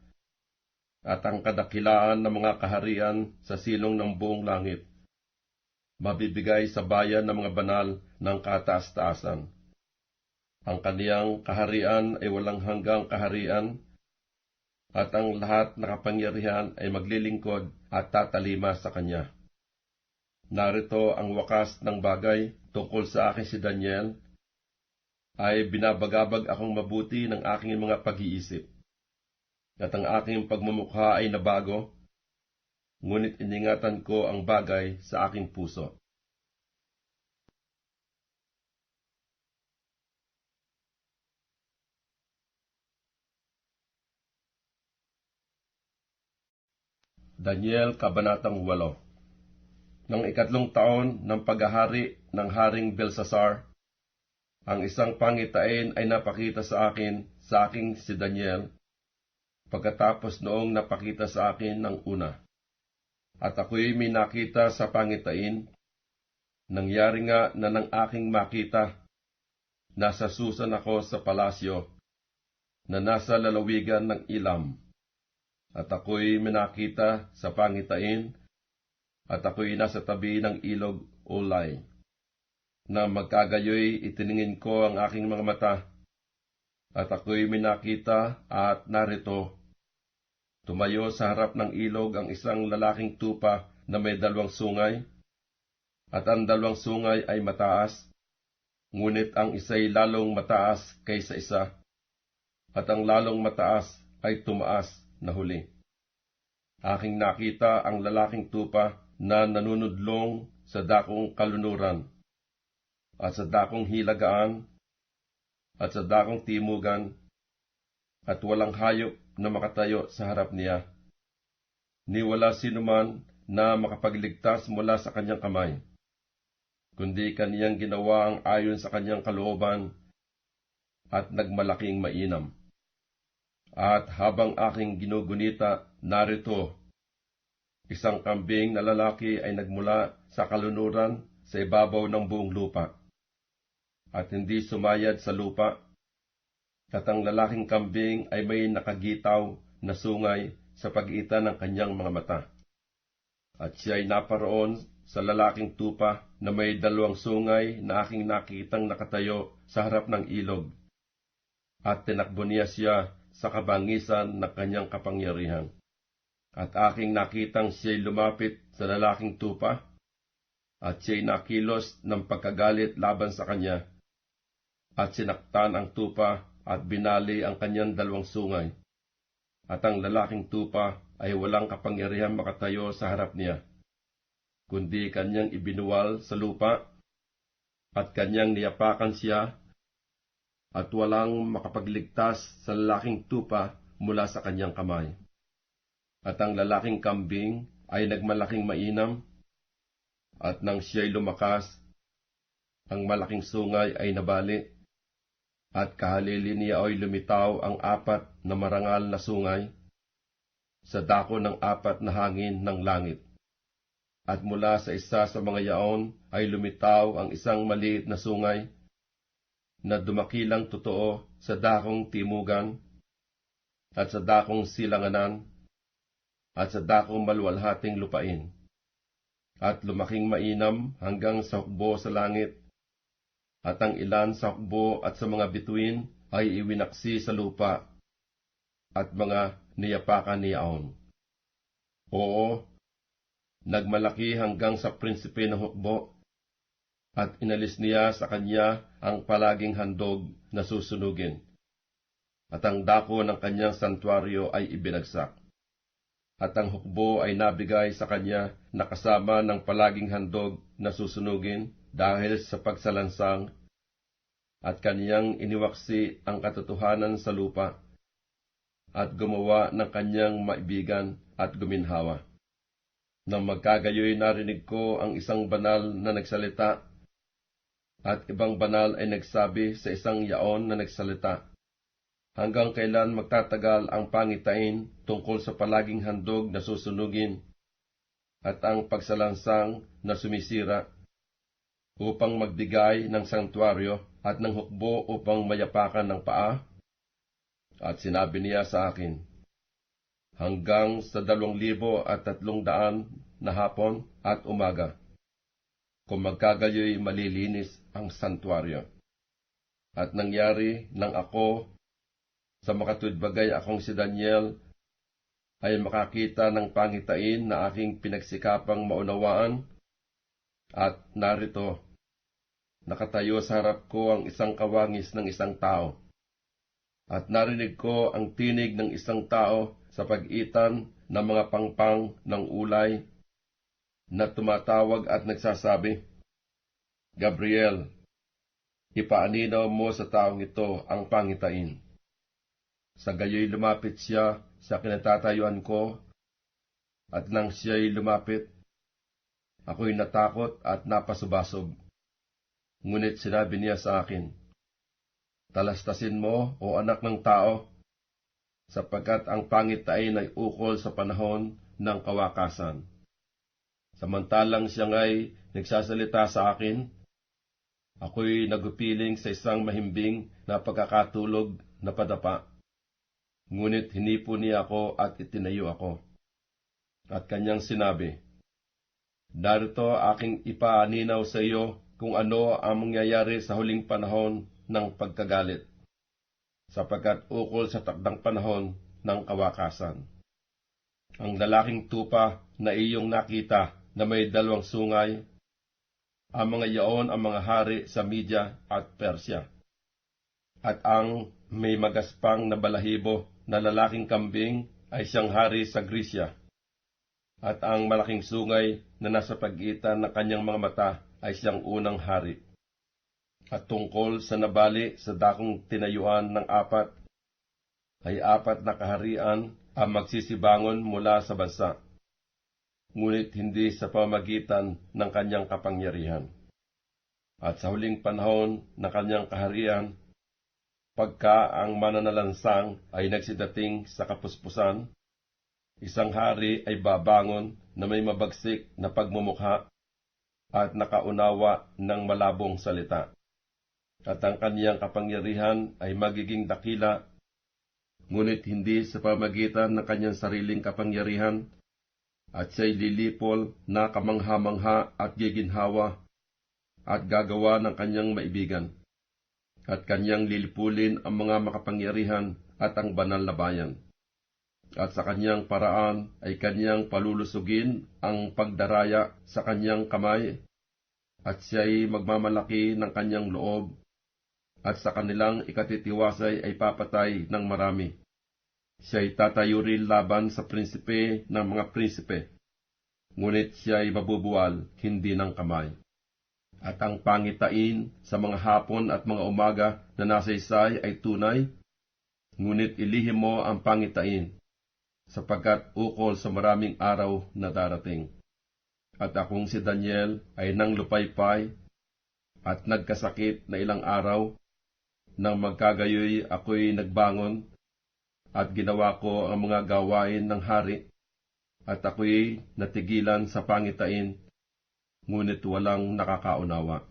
at ang kadakilaan ng mga kaharian sa silong ng buong langit, mabibigay sa bayan ng mga banal ng kataas-taasan. Ang kaniyang kaharian ay walang hanggang kaharian, at ang lahat na kapangyarihan ay maglilingkod at tatalima sa kanya. Narito ang wakas ng bagay tungkol sa akin si Daniel, ay binabagabag akong mabuti ng aking mga pag-iisip, at ang aking pagmumukha ay nabago, ngunit iningatan ko ang bagay sa aking puso. Daniel, Kabanatang 8. Nang 3 taon ng paghahari ng Haring Belsasar, ang isang pangitain ay napakita sa aking si Daniel, pagkatapos noong napakita sa akin ng una. At ako'y may nakita sa pangitain, nangyari nga na ng aking makita, nasa susan ako sa palasyo, na nasa lalawigan ng Ilam. At ako'y minakita sa pangitain, at ako'y nasa tabi ng ilog Ulay. Na magkagayoy itiningin ko ang aking mga mata, at ako'y minakita at narito, Tumayo sa harap ng ilog ang isang lalaking tupa na may 2 sungay, at ang 2 sungay ay mataas, ngunit ang isa'y lalong mataas kaysa isa, at ang lalong mataas ay tumaas na huli. Aking nakita ang lalaking tupa na nanunudlong sa dakong kalunuran, at sa dakong hilagaan, at sa dakong timugan, at walang hayop na makatayo sa harap niya, ni wala sinuman na makapagligtas mula sa kanyang kamay, kundi kaniyang ginawa ang ayon sa kanyang kalooban at nagmalaking mainam. At habang aking ginugunita, narito, isang kambing na lalaki ay nagmula sa kalunuran sa ibabaw ng buong lupa, at hindi sumayad sa lupa, at ang lalaking kambing ay may nakagitaw na sungay sa pagitan ng kanyang mga mata. At siya ay naparoon sa lalaking tupa na may 2 sungay na aking nakitang nakatayo sa harap ng ilog, at tinakbo niya siya sa kabangisan ng kanyang kapangyarihan. At aking nakitang siya'y lumapit sa lalaking tupa, at siya'y nakilos ng pagkagalit laban sa kanya, at sinaktan ang tupa at binali ang kanyang 2 sungay. At ang lalaking tupa ay walang kapangyarihan makatayo sa harap niya, kundi kanyang ibinuwal sa lupa, at kanyang niyapakan siya, at walang makapagligtas sa lalaking tupa mula sa kanyang kamay. At ang lalaking kambing ay nagmalaking mainam, at nang siya'y lumakas, ang malaking sungay ay nabali, at kahalili niya ay lumitaw ang 4 na marangal na sungay sa dako ng 4 na hangin ng langit. At mula sa isa sa mga yaon ay lumitaw ang isang maliit na sungay na dumakilang totoo sa dakong timugan, at sa dakong silanganan, at sa dakong maluwalhating lupain, at lumaking mainam hanggang sa hukbo sa langit, at ang ilan sa hukbo at sa mga bituin ay iwinaksi sa lupa, at mga niyapakan ni Yaon. Oo, nagmalaki hanggang sa prinsipe ng hukbo, at inalis niya sa kanya ang palaging handog na susunugin, at ang dako ng kanyang santuaryo ay ibinagsak. At ang hukbo ay nabigay sa kanya na kasama ng palaging handog na susunugin dahil sa pagsalansang, at kaniyang iniwaksi ang katotohanan sa lupa, at gumawa ng kanyang maibigan at guminhawa. Nang magkagayoy narinig ko ang isang banal na nagsalita, at ibang banal ay nagsabi sa isang yaon na nagsalita, hanggang kailan magtatagal ang pangitain tungkol sa palaging handog na susunugin, at ang pagsalansang na sumisira, upang magbigay ng santuaryo at ng hukbo upang mayapakan ng paa? At sinabi niya sa akin, hanggang sa 2,300 na hapon at umaga, kung magkagayoy malilinis ang santuaryo. At nangyari nang ako, sa makatudbagay akong si Daniel, ay makakita ng pangitain na aking pinagsikapang maunawaan, at narito, nakatayo sa harap ko ang isang kawangis ng isang tao. At narinig ko ang tinig ng isang tao sa pagitan ng mga pangpang ng ulay na tumatawag at nagsasabi, Gabriel, ipaaninaw mo sa taong ito ang pangitain. Sa gayoy lumapit siya sa kinatatayuan ko, at nang siya'y lumapit, ako'y natakot at napasubasob. Ngunit sinabi niya sa akin, talastasin mo, o anak ng tao, sapagkat ang pangitain ay ukol sa panahon ng kawakasan. Samantalang siya nga'y nagsasalita sa akin, ako'y nagupiling sa isang mahimbing na pagkakatulog na padapa. Ngunit hinipo niya ako at itinayo ako. At kanyang sinabi, narito aking ipaaninaw sa iyo kung ano ang mangyayari sa huling panahon ng pagkagalit, sapagkat ukol sa takdang panahon ng kawakasan. ang lalaking tupa na iyong nakita na may 2 sungay, ang mga yaon ang mga hari sa Media at Persya. At ang may magaspang na balahibo na lalaking kambing ay siyang hari sa Grisya. At ang malaking sungay na nasa pagitan ng kanyang mga mata ay siyang unang hari. At tungkol sa nabali sa dakong tinayuan ng 4, ay 4 na kaharian ang magsisibangon mula sa bansa, ngunit hindi sa pamagitan ng kanyang kapangyarihan. At sa huling panahon ng kanyang kaharian, pagka ang mananalansang ay nagsidating sa kapuspusan, isang hari ay babangon na may mabagsik na pagmumukha at nakaunawa ng malabong salita. At ang kaniyang kapangyarihan ay magiging dakila, ngunit hindi sa pamagitan ng kanyang sariling kapangyarihan, at siya'y lilipol na kamangha-mangha at giginhawa, at gagawa ng kanyang maibigan, at kanyang lilipulin ang mga makapangyarihan at ang banal na bayan. At sa kanyang paraan ay kanyang palulusugin ang pagdaraya sa kanyang kamay, at siya'y magmamalaki ng kanyang loob, at sa kanilang ikatitiwasay ay papatay ng marami. Siya'y tatayo rin laban sa prinsipe ng mga prinsipe, ngunit siya'y mabubuwal hindi ng kamay. At ang pangitain sa mga hapon at mga umaga na nasaysay ay tunay, ngunit ilihim mo ang pangitain, sapagkat ukol sa maraming araw na darating. At akong si Daniel ay nanglupaypay at nagkasakit na ilang araw. Nang magkagayoy ako'y nagbangon at ginawa ko ang mga gawain ng hari, at ako'y natigilan sa pangitain, ngunit walang nakakaunawa.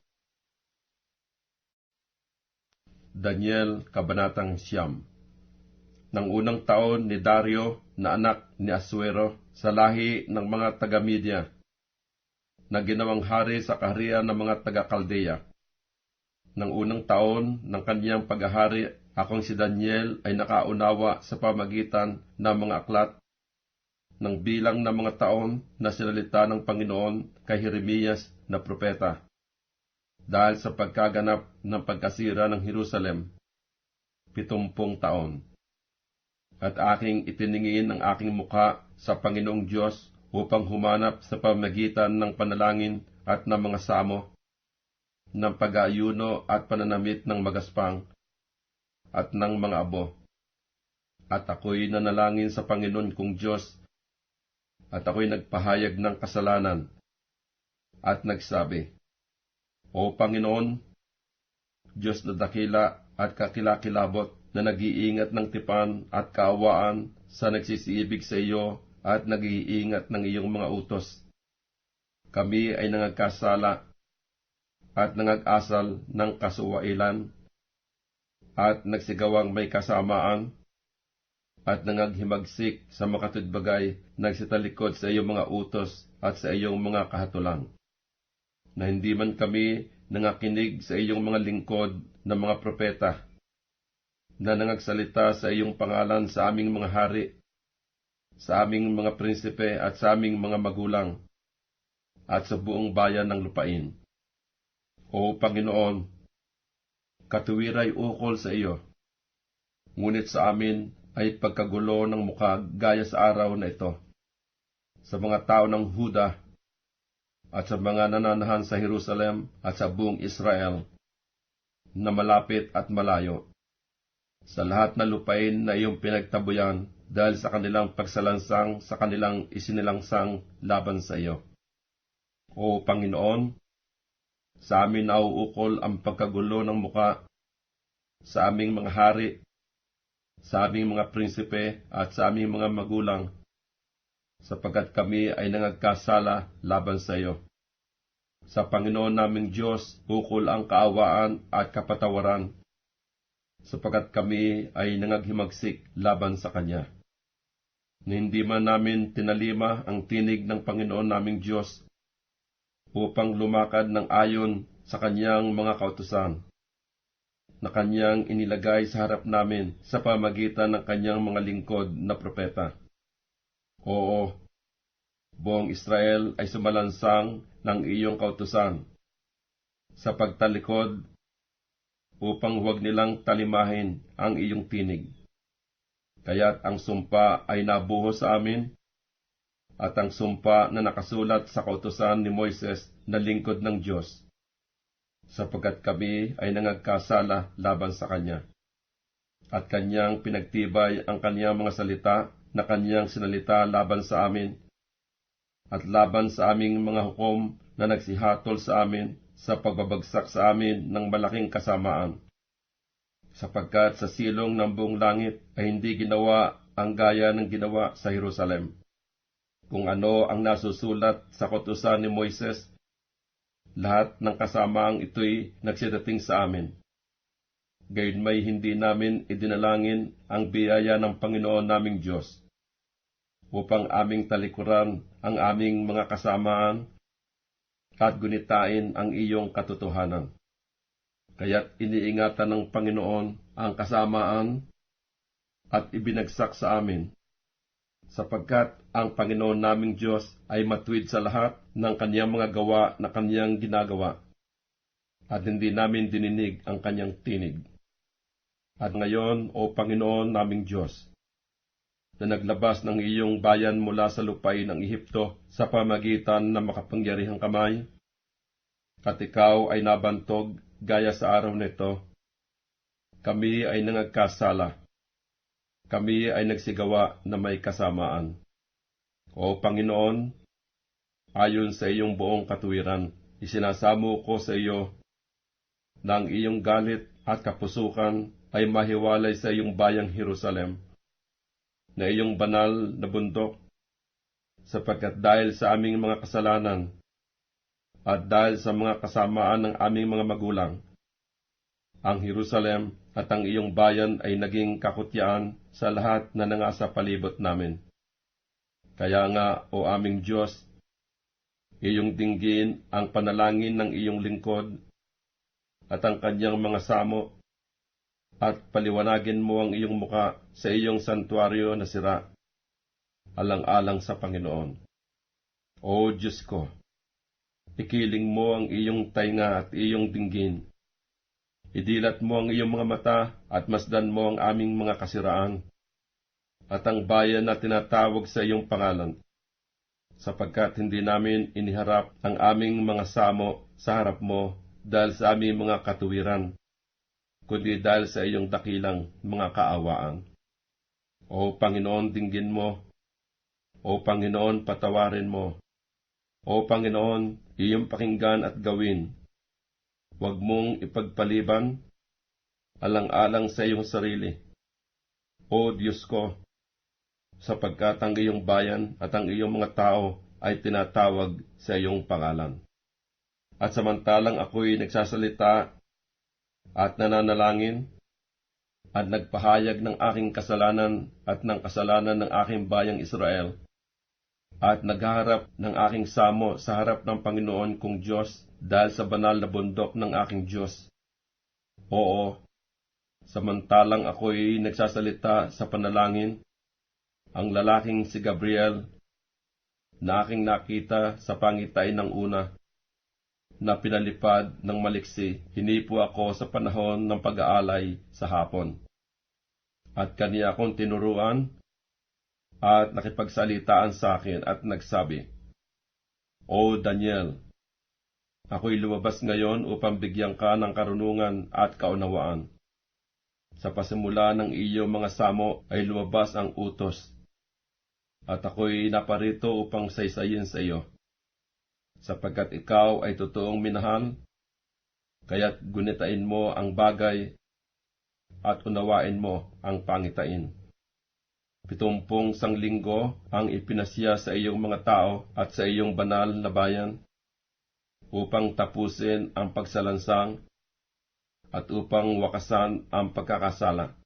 Daniel, Kabanatang 9. Nang unang taon ni Dario na anak ni Asuero sa lahi ng mga taga-Media, na ginawang hari sa kaharian ng mga taga-Kaldeya. Nang unang taon ng kaniyang paghahari, akong si Daniel ay nakaunawa sa pamagitan ng mga aklat ng bilang ng mga taon na sinalita ng Panginoon kay Jeremias na propeta, dahil sa pagkaganap ng pagkasira ng Jerusalem, 70 taon. At aking itiningin ang aking mukha sa Panginoong Diyos upang humanap sa pamagitan ng panalangin at ng mga samo, ng pag-aayuno at pananamit ng magaspang, at ng mga abo. At ako'y nanalangin sa Panginoon kong Diyos, at ako'y nagpahayag ng kasalanan, at nagsabi, O Panginoon, Diyos na dakila at kakilakilabot, na nag-iingat ng tipan at kaawaan sa nagsisiibig sa iyo at nag-iingat ng iyong mga utos. Kami ay nangagkasala at nangag-asal ng kasuwailan, at nagsigawang may kasamaan, at nangaghimagsik sa makatudbagay, nagsitalikod sa iyong mga utos at sa iyong mga kahatulan, na hindi man kami nangakinig sa iyong mga lingkod na mga propeta, na nangagsalita sa iyong pangalan sa aming mga hari, sa aming mga prinsipe at sa aming mga magulang, at sa buong bayan ng lupain. O Panginoon, katuwiray ukol sa iyo, ngunit sa amin ay pagkagulo ng mukha gaya sa araw na ito, sa mga tao ng Huda, at sa mga nananahan sa Jerusalem at sa buong Israel, na malapit at malayo, sa lahat na lupain na iyong pinagtabuyan dahil sa kanilang pagsalansang sa kanilang isinilangsang laban sa iyo. O Panginoon, sa amin nauukol ang pagkagulo ng muka, sa aming mga hari, sa aming mga prinsipe at sa aming mga magulang, sapagkat kami ay nangagkasala laban sa iyo. Sa Panginoon naming Diyos, ukol ang kaawaan at kapatawaran, sapagkat kami ay nangaghimagsik laban sa Kanya. Na hindi man namin tinalima ang tinig ng Panginoon naming Diyos, upang lumakad ng ayon sa Kanyang mga kautusan, na Kanyang inilagay sa harap namin sa pamagitan ng Kanyang mga lingkod na propeta. Oo, buong Israel ay sumalansang ng iyong kautusan sa pagtalikod upang huwag nilang talimahin ang iyong tinig. Kaya't ang sumpa ay nabuhos sa amin, at ang sumpa na nakasulat sa kautusan ni Moises na lingkod ng Diyos, sapagkat kami ay nangagkasala laban sa Kanya. At Kanyang pinagtibay ang Kanyang mga salita na Kanyang sinalita laban sa amin, at laban sa aming mga hukom na nagsihatol sa amin sa pagbabagsak sa amin ng malaking kasamaan. Sapagkat sa silong ng buong langit ay hindi ginawa ang gaya ng ginawa sa Jerusalem. Kung ano ang nasusulat sa kautusan ni Moises, lahat ng kasamaang ito'y nagsidating sa amin. Gayon may hindi namin idinalangin ang biyaya ng Panginoon naming Diyos, upang aming talikuran ang aming mga kasamaan at gunitain ang iyong katotohanan. Kaya't iniingatan ng Panginoon ang kasamaan at ibinagsak sa amin, sapagkat ang Panginoon naming Diyos ay matuwid sa lahat ng Kanyang mga gawa na Kanyang ginagawa, at hindi namin dininig ang Kanyang tinig. At ngayon, O Panginoon naming Diyos, na naglabas ng iyong bayan mula sa lupain ng Ehipto sa pamagitan ng makapangyarihang kamay, at ikaw ay nabantog gaya sa araw nito, kami ay nangagkasala. Kami ay nagsigawa na may kasamaan. O Panginoon, ayon sa iyong buong katuwiran, isinasamo ko sa iyo na ang iyong galit at kapusukan ay mahiwalay sa iyong bayang Jerusalem, na iyong banal na bundok, sapagkat dahil sa aming mga kasalanan at dahil sa mga kasamaan ng aming mga magulang, ang Jerusalem at ang iyong bayan ay naging kakutyaan sa lahat na nangasa palibot namin. Kaya nga, O aming Diyos, iyong dinggin ang panalangin ng iyong lingkod at ang kanyang mga samo, at paliwanagin mo ang iyong muka sa iyong santuaryo na sira, alang-alang sa Panginoon. O Diyos ko, ikiling mo ang iyong tainga at iyong dinggin. Idilat mo ang iyong mga mata at masdan mo ang aming mga kasiraan, at ang bayan na tinatawag sa iyong pangalan, sapagkat hindi namin iniharap ang aming mga samo sa harap mo dahil sa aming mga katuwiran, kundi dahil sa iyong dakilang mga kaawaan. O Panginoon, dinggin mo. O Panginoon, patawarin mo. O Panginoon, iyong pakinggan at gawin. Huwag mong ipagpaliban, alang-alang sa iyong sarili. O Diyos ko, sapagkat ang iyong bayan at ang iyong mga tao ay tinatawag sa iyong pangalan. At samantalang ako'y nagsasalita at nananalangin, at nagpahayag ng aking kasalanan at ng kasalanan ng aking bayang Israel, at naghaharap ng aking samo sa harap ng Panginoon kong Diyos dahil sa banal na bundok ng aking Diyos. Oo, samantalang ako'y nagsasalita sa panalangin, ang lalaking si Gabriel, na aking nakita sa pangitain ng una, na pinalipad ng maliksi, hinipo ako sa panahon ng pag-aalay sa hapon. At kaniya akong tinuruan, at nakipagsalitaan sa akin at nagsabi, O Daniel, ako'y lumabas ngayon upang bigyan ka ng karunungan at kaunawaan. Sa pasimula ng iyong mga samo ay lumabas ang utos, at ako'y naparito upang saysayin sa iyo, sapagkat ikaw ay totoong minahal, kaya't gunitain mo ang bagay at unawain mo ang pangitain. 70 linggo ang ipinasya sa iyong mga tao at sa iyong banal na bayan, upang tapusin ang pagsalansang at upang wakasan ang pagkakasala,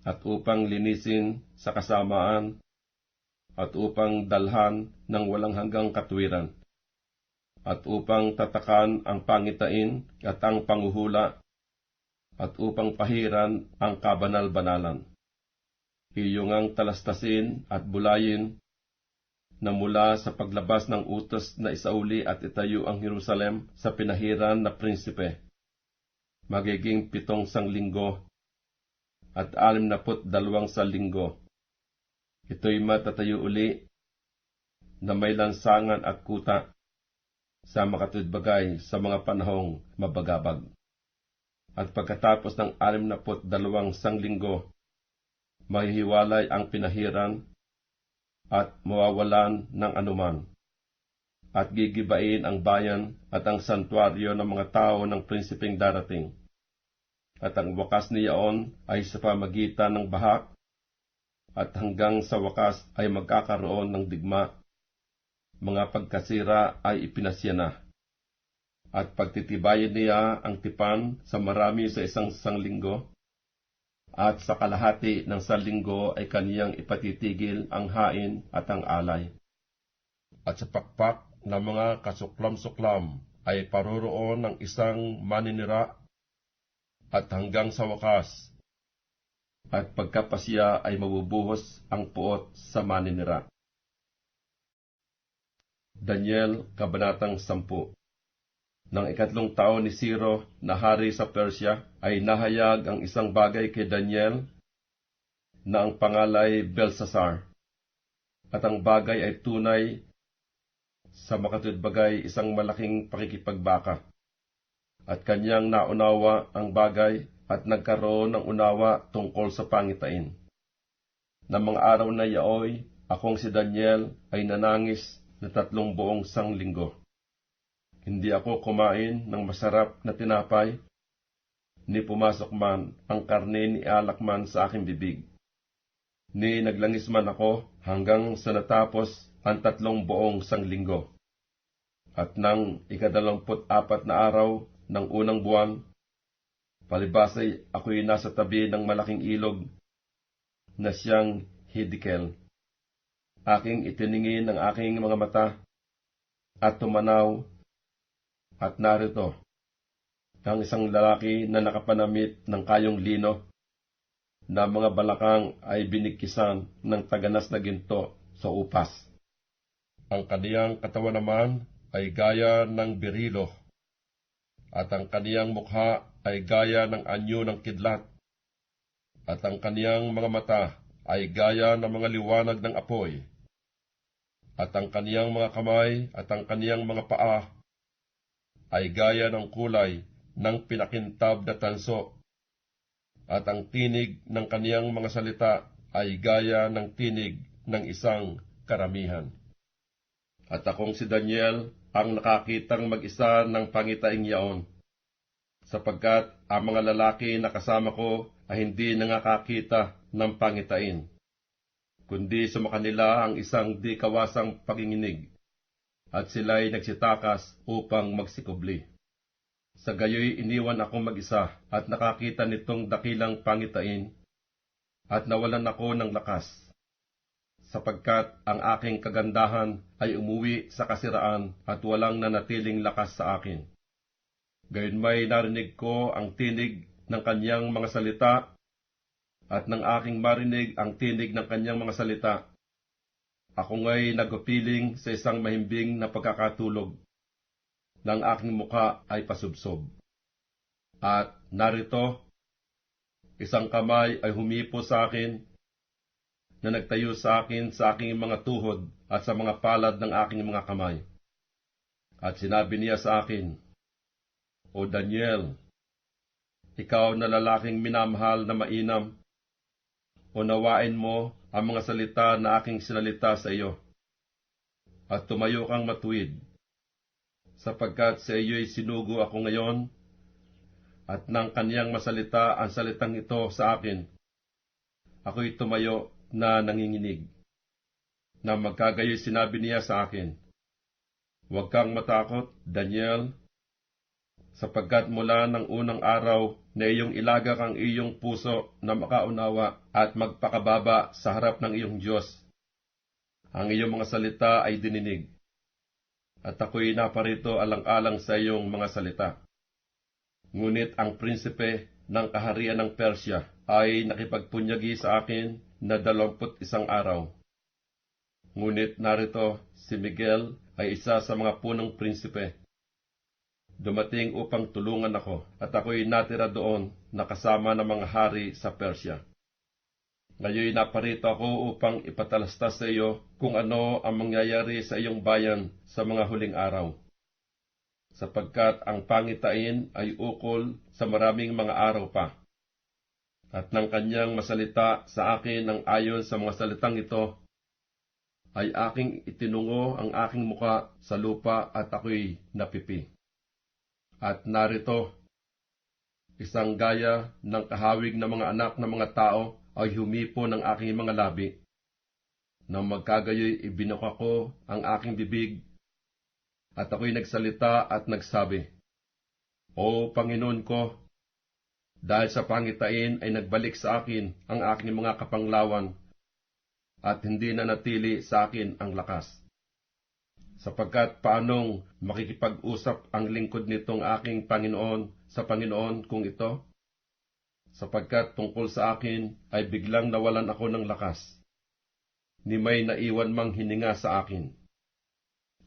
at upang linisin sa kasamaan, at upang dalhan ng walang hanggang katwiran, at upang tatakan ang pangitain at ang panguhula, at upang pahiran ang kabanal-banalan. Iyong ang talastasin at bulayin na mula sa paglabas ng utos na isauli at itayo ang Jerusalem sa pinahiran na prinsipe. Magiging 7 sanglinggo at 62 sanglinggo. Ito'y matatayo uli na may lansangan at kuta sa makatwidbagay sa mga panahong mabagabag. At pagkatapos ng 62 sanglinggo, mahihiwalay ang pinahiran at mawawalan ng anuman, at gigibain ang bayan at ang santuaryo ng mga tao ng prinsipeng darating. At ang wakas niyaon ay sa pamagitan ng bahak, at hanggang sa wakas ay magkakaroon ng digma. Mga pagkasira ay ipinasya na, at pagtitibayin niya ang tipan sa marami sa isang sanglinggo, at sa kalahati ng sanlinggo ay kaniyang ipatitigil ang hain at ang alay. At sa pakpak ng mga kasuklam-suklam ay paroroon ng isang maninira, at hanggang sa wakas, at pagkapasya ay mabubuhos ang puot sa maninira. Daniel, Kabanatang 10. Nang 3 taon ni Ciro na hari sa Persya, ay nahayag ang isang bagay kay Daniel na ang pangalay Belsasar. At ang bagay ay tunay sa makatwidbagay isang malaking pakikipagbaka. At kanyang naunawa ang bagay at nagkaroon ng unawa tungkol sa pangitain. Na mga araw na yaoy, akong si Daniel ay nanangis na 3 buong sanglinggo. Hindi ako kumain ng masarap na tinapay, ni pumasok man ang karne ni alak man sa aking bibig. Ni naglangis man ako hanggang sa natapos ang 3 buong sanglinggo. At nang 24 na araw ng unang buwan, palibasay ako'y nasa tabi ng malaking ilog na siyang Hiddekel. Aking itiningin ang aking mga mata at tumanaw, at narito ang isang lalaki na nakapanamit ng kayong lino, na mga balakang ay binikkisan ng taganas na ginto sa upas. Ang kaniyang katawan naman ay gaya ng berilo, at ang kaniyang mukha ay gaya ng anyo ng kidlat, at ang kaniyang mga mata ay gaya ng mga liwanag ng apoy, at ang kaniyang mga kamay at ang kaniyang mga paa ay gaya ng kulay ng pinakintab na tanso, at ang tinig ng kaniyang mga salita ay gaya ng tinig ng isang karamihan. At akong si Daniel ang nakakitang mag-isa ng pangitaing yaon, sapagkat ang mga lalaki na kasama ko ay hindi nakakita ng pangitain, kundi sa kanila ang isang di kawasang panginginig, at sila'y nagsitakas upang magsikubli. Sa gayoy iniwan ako mag-isa at nakakita nitong dakilang pangitain, at nawalan ako ng lakas, sapagkat ang aking kagandahan ay umuwi sa kasiraan at walang nanatiling lakas sa akin. Gayunmay narinig ko ang tinig ng kanyang mga salita, at nang aking marinig ang tinig ng kanyang mga salita, ako nga'y nagpiling sa isang mahimbing na pagkakatulog, ng aking muka ay pasubsob. At narito, isang kamay ay humipo sa akin, na nagtayo sa akin sa aking mga tuhod at sa mga palad ng aking mga kamay. At sinabi niya sa akin, O Daniel, ikaw na lalaking minamahal na mainam, unawain mo ang mga salita na aking sinalita sa iyo, at tumayo kang matuwid, sapagkat sa iyo'y sinugo ako ngayon, at nang kaniyang masalita ang salitang ito sa akin, ako'y tumayo na nanginginig. Na magkagayoy sinabi niya sa akin, Huwag kang matakot, Daniel, sapagkat mula ng unang araw na iyong ilagak ang iyong puso na makaunawa at magpakababa sa harap ng iyong Diyos, ang iyong mga salita ay dininig, at ako'y naparito alang-alang sa iyong mga salita. Ngunit ang prinsipe ng kaharian ng Persya ay nakipagpunyagi sa akin na 21 araw. Ngunit narito, si Miguel ay isa sa mga punong prinsipe. Dumating upang tulungan ako, at ako'y natira doon na kasama ng mga hari sa Persya. Ngayon naparito ako upang ipatalastas sa iyo kung ano ang mangyayari sa iyong bayan sa mga huling araw. Sapagkat ang pangitain ay ukol sa maraming mga araw pa. At nang kanyang masalita sa akin ang ayon sa mga salitang ito, ay aking itinungo ang aking muka sa lupa at ako'y napipi. At narito, isang gaya ng kahawig na mga anak ng mga tao ay humipo ng aking mga labi. Nang magkagayoy ibinuka ko ang aking bibig, at ako'y nagsalita at nagsabi, O Panginoon ko, dahil sa pangitain ay nagbalik sa akin ang aking mga kapanglawan, at hindi na natili sa akin ang lakas. Sapagkat paanong makikipag-usap ang lingkod nitong aking Panginoon sa Panginoon kung ito? Sapagkat tungkol sa akin ay biglang nawalan ako ng lakas, ni may naiwan mang hininga sa akin.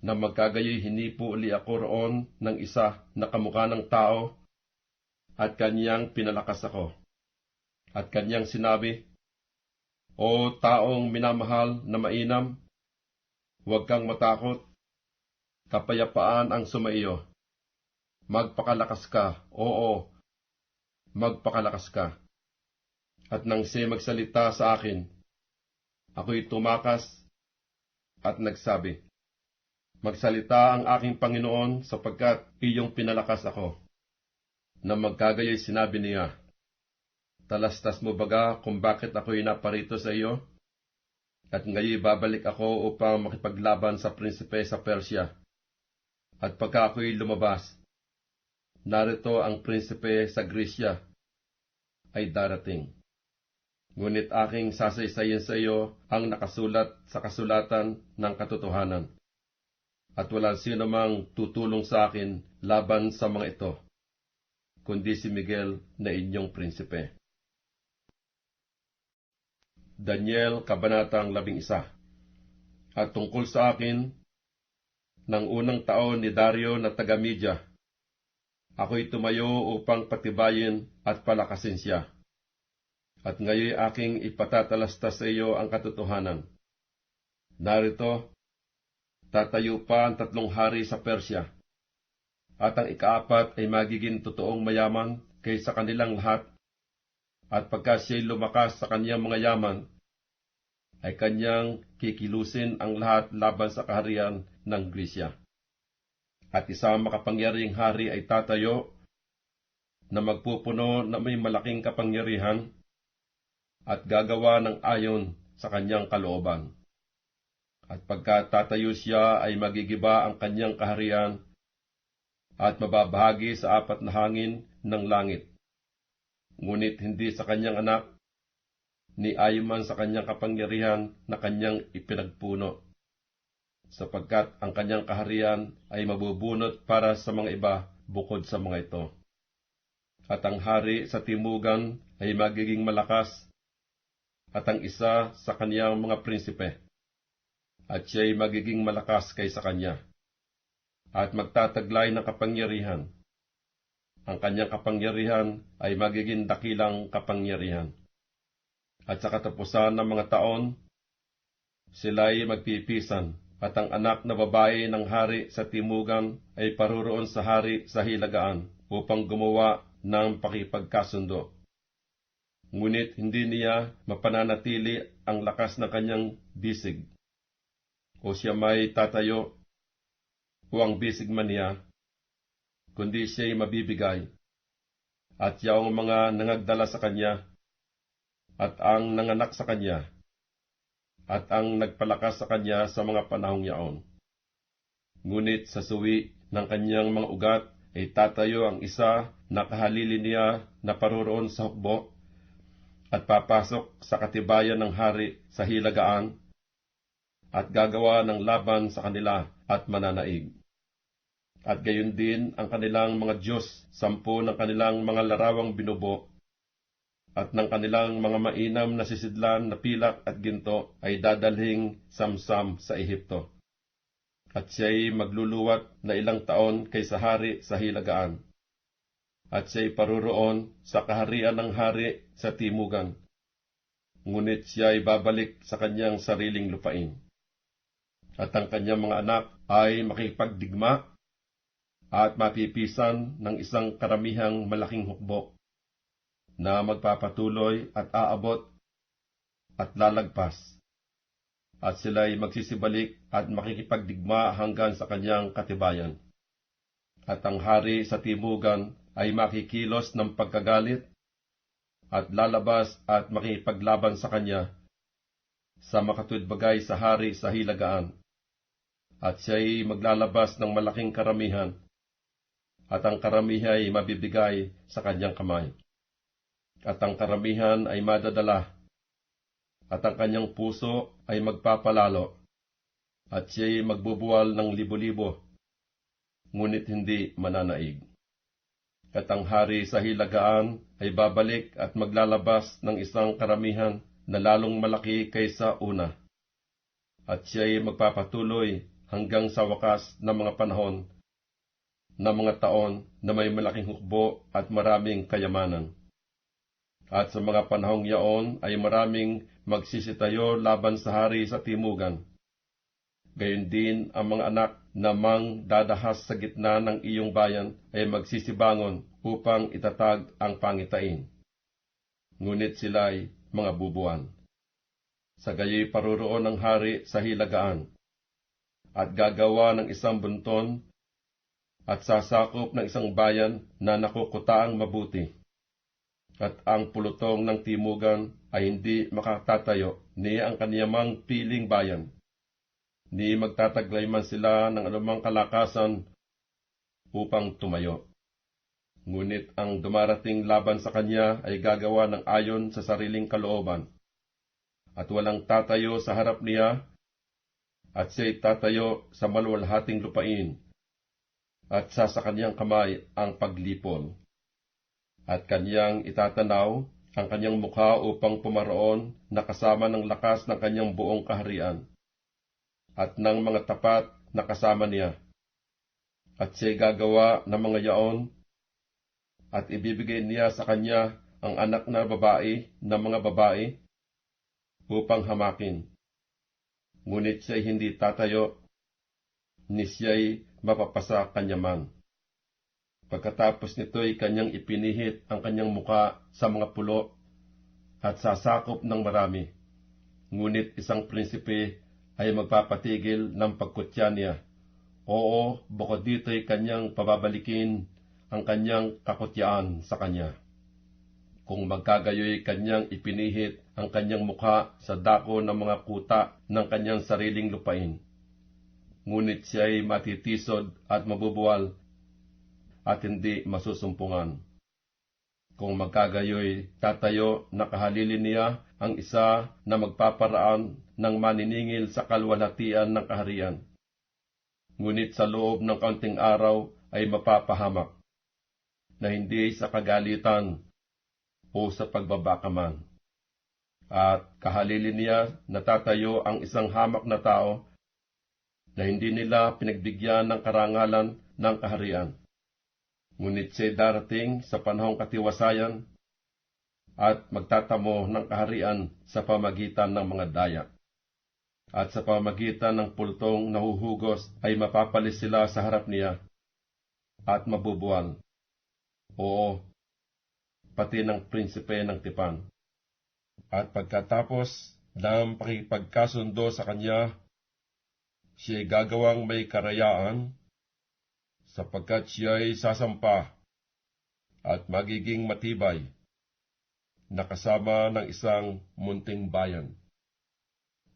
Na magkagayoy hinipo uli ako roon ng isa na kamukha ng tao, at kanyang pinalakas ako. At kanyang sinabi, O taong minamahal na mainam, huwag kang matakot, kapayapaan ang sumaiyo. Magpakalakas ka, oo, magpakalakas ka. At nang siya magsalita sa akin, ako'y tumakas at nagsabi, Magsalita ang aking Panginoon sapagkat iyong pinalakas ako. Na magkagayoy sinabi niya, Talastas mo baga kung bakit ako'y naparito sa iyo? At ngayon babalik ako upang makipaglaban sa prinsipe sa Persya. At pagka ako'y lumabas, narito ang prinsipe sa Grisya ay darating. Ngunit aking sasaysayin sa iyo ang nakasulat sa kasulatan ng katotohanan. At walang sino mang tutulong sa akin laban sa mga ito, kundi si Miguel na inyong prinsipe. Daniel, Kabanatang 11. At tungkol sa akin, ng unang taon ni Dario na taga-Media, ako'y tumayo upang patibayin at palakasin siya. At ngayon aking ipatatalastas sa iyo ang katotohanan. Narito, tatayo pa ang 3 hari sa Persya, at ang ika-4 ay magiging totoong mayaman kaysa kanilang lahat, at pagka siya'y lumakas sa kanyang mga yaman, ay kanyang kikilusin ang lahat laban sa kaharian ng Grisya. At isang makapangyarihang hari ay tatayo na magpupuno na may malaking kapangyarihan at gagawa ng ayon sa kanyang kalooban. At pagka tatayo siya ay magigiba ang kanyang kaharian at mababahagi sa 4 na hangin ng langit. Ngunit hindi sa kanyang anak, ni ayon sa kanyang kapangyarihan na kanyang ipinagpuno, sapagkat ang kanyang kaharian ay mabubunot para sa mga iba bukod sa mga ito. At ang hari sa timugan ay magiging malakas, at ang isa sa kanyang mga prinsipe, at siya'y magiging malakas kaysa kanya, at magtataglay ng kapangyarihan. Ang kanyang kapangyarihan ay magiging dakilang kapangyarihan. At sa katapusan ng mga taon, sila'y magpipisan, at ang anak na babae ng hari sa timugan ay paroroon sa hari sa hilagaan upang gumawa ng pakipagkasundo. Ngunit hindi niya mapananatili ang lakas ng kanyang bisig. O siya may tatayo, o ang bisig man niya, kundi siya'y mabibigay, at yaong mga nangagdala sa kanya, at ang nanganak sa kanya, at ang nagpalakas sa kanya sa mga panahong yaon. Ngunit sa suwi ng kanyang mga ugat ay tatayo ang isa na kahalili niya na paroroon sa hukbo, at papasok sa katibayan ng hari sa hilagaan, at gagawa ng laban sa kanila at mananaig. At gayon din ang kanilang mga Diyos, 10 ng kanilang mga larawang binubo, at ng kanilang mga mainam na sisidlan na pilak at ginto ay dadalhing samsam sa Ehipto. At siya'y magluluwat na ilang taon kay sa hari sa hilagaan. At siya'y paruroon sa kaharian ng hari sa timugan. Ngunit siya'y babalik sa kanyang sariling lupain. At ang kanyang mga anak ay makipagdigma at mapipisan ng isang karamihang malaking hukbo na magpapatuloy at aabot at lalagpas. At sila'y magsisibalik at makikipagdigma hanggang sa kanyang katibayan. At ang hari sa timugan ay makikilos ng pagkagalit at lalabas at makipaglaban sa kanya sa makatwidbagay sa hari sa hilagaan. At siya'y maglalabas ng malaking karamihan at ang karamihan ay mabibigay sa kanyang kamay. At ang karamihan ay madadala at ang kanyang puso ay magpapalalo, at siya'y magbubuwal ng libo-libo, ngunit hindi mananaig. At ang hari sa hilagaan ay babalik at maglalabas ng isang karamihan na lalong malaki kaysa una, at siya'y magpapatuloy hanggang sa wakas ng mga panahon, na mga taon na may malaking hukbo at maraming kayamanan. At sa mga panahong yaon ay maraming magsisitayo laban sa hari sa timugan. Gayon din ang mga anak na dadahas sa gitna ng iyong bayan ay magsisibangon upang itatag ang pangitain. Ngunit sila'y mga bubuan. Sa gayoy paruroon ng hari sa hilagaan, at gagawa ng isang bunton at sasakop ng isang bayan na nakukutaang mabuti. At ang pulutong ng timugan ay hindi makatatayo ni ang kaniyamang piling bayan, ni magtataglay man sila ng anumang kalakasan upang tumayo. Ngunit ang dumarating laban sa kanya ay gagawa ng ayon sa sariling kalooban, at walang tatayo sa harap niya, at siya'y tatayo sa maluwalhating lupain, at sa kanyang kamay ang paglipol. At kanyang itatanaw ang kanyang mukha upang pumaroon na kasama ng lakas ng kanyang buong kaharian, at ng mga tapat na kasama niya. At siya'y gagawa ng mga yaon, at ibibigay niya sa kanya ang anak na babae ng mga babae upang hamakin. Ngunit siya'y hindi tatayo, ni siya'y mapapasa kanyaman. Pagkatapos nito'y kanyang ipinihit ang kanyang muka sa mga pulo at sasakop ng marami. Ngunit isang prinsipe ay magpapatigil ng pagkutya niya. Oo, bukod dito'y kanyang pababalikin ang kanyang kakutyaan sa kanya. Kung magkagayoy kanyang ipinihit ang kanyang mukha sa dako ng mga kuta ng kanyang sariling lupain. Ngunit siya'y matitisod at mabubuwal at hindi masusumpungan. Kung magkagayoy, tatayo na kahalilin niya ang isa na magpaparaan ng maniningil sa kalwalhatian ng kaharian. Ngunit sa loob ng kaunting araw ay mapapahamak, na hindi sa kagalitan o sa pagbabakaman. At kahalilin niya na tatayo ang isang hamak na tao na hindi nila pinagbigyan ng karangalan ng kaharian. Ngunit siya'y darating sa panahong katiwasayan at magtatamo ng kaharian sa pamagitan ng mga daya. At sa pamagitan ng pultong nahuhugos ay mapapalis sila sa harap niya at mabubuwal. Oo, pati ng prinsipe ng tipan. At pagkatapos ng pakipagkasundo sa kanya, siya'y gagawang may karayaan, sapagkat siya'y sasampa at magiging matibay, nakasama ng isang munting bayan.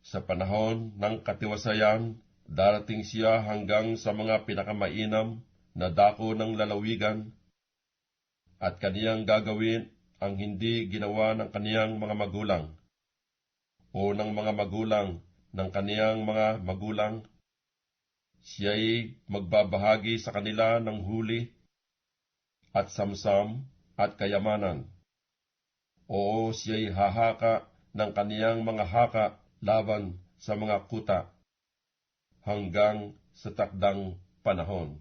Sa panahon ng katiwasayan, darating siya hanggang sa mga pinakamainam na dako ng lalawigan, at kaniyang gagawin ang hindi ginawa ng kaniyang mga magulang, o ng mga magulang ng kaniyang mga magulang. Siya'y magbabahagi sa kanila ng huli at samsam at kayamanan, Oo, siya'y hahaka ng kaniyang mga haka laban sa mga kuta hanggang sa takdang panahon.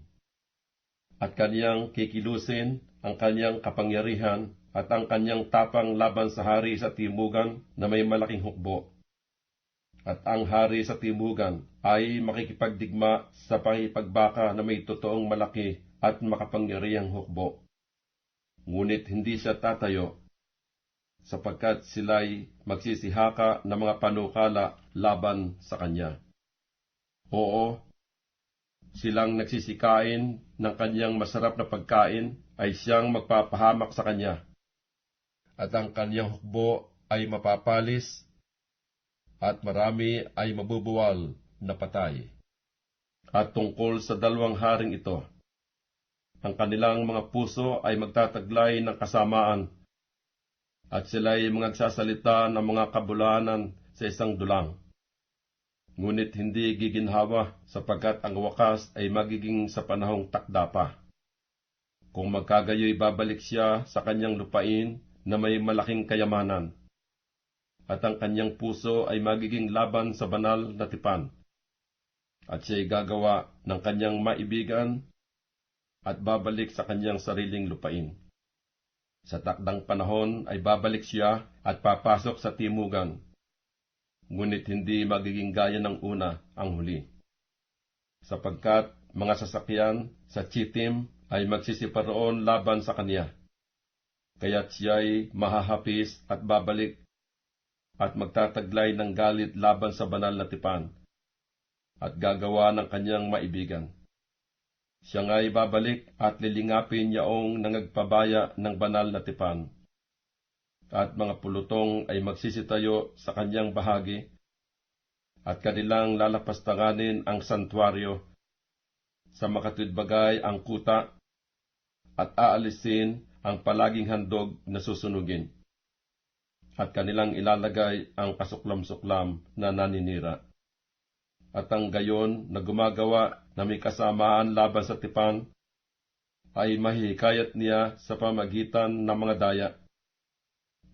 At kaniyang kikilusin ang kaniyang kapangyarihan at ang kaniyang tapang laban sa hari sa timugan na may malaking hukbo. At ang hari sa timugan ay makikipagdigma sa pakipagbaka na may totoong malaki at makapangyarihang hukbo. Ngunit hindi siya tatayo, sapagkat sila'y magsisihaka ng mga panukala laban sa kanya. Oo, silang nagsisikain ng kanyang masarap na pagkain ay siyang magpapahamak sa kanya, at ang kanyang hukbo ay mapapalis, at marami ay mabubuwal na patay. At tungkol sa dalawang haring ito, ang kanilang mga puso ay magtataglay ng kasamaan, at sila'y magsasalita ng mga kabulaanan sa isang dulang. Ngunit hindi giginhawa sapagkat ang wakas ay magiging sa panahong takda pa. Kung magkagayoy babalik siya sa kanyang lupain na may malaking kayamanan, at ang kanyang puso ay magiging laban sa banal na tipan, at siya'y gagawa ng kanyang maibigan at babalik sa kanyang sariling lupain. Sa takdang panahon ay babalik siya at papasok sa timugan, ngunit hindi magiging gaya ng una ang huli. Sapagkat mga sasakyan sa Chittim ay magsisiparoon laban sa kanya, kaya't siya'y mahahapis at babalik at magtataglay ng galit laban sa banal na tipan, at gagawa ng kanyang maibigan. Siya nga'y babalik at lilingapin yaong nangagpabaya ng banal na tipan, at mga pulutong ay magsisitayo sa kanyang bahagi, at kanilang lalapastanganin ang santuaryo, sa makatwidbagay ang kuta, at aalisin ang palaging handog na susunugin, at kanilang ilalagay ang kasuklam-suklam na naninira. At ang gayon na gumagawa na may kasamaan laban sa tipan, ay mahihikayat niya sa pamagitan ng mga daya.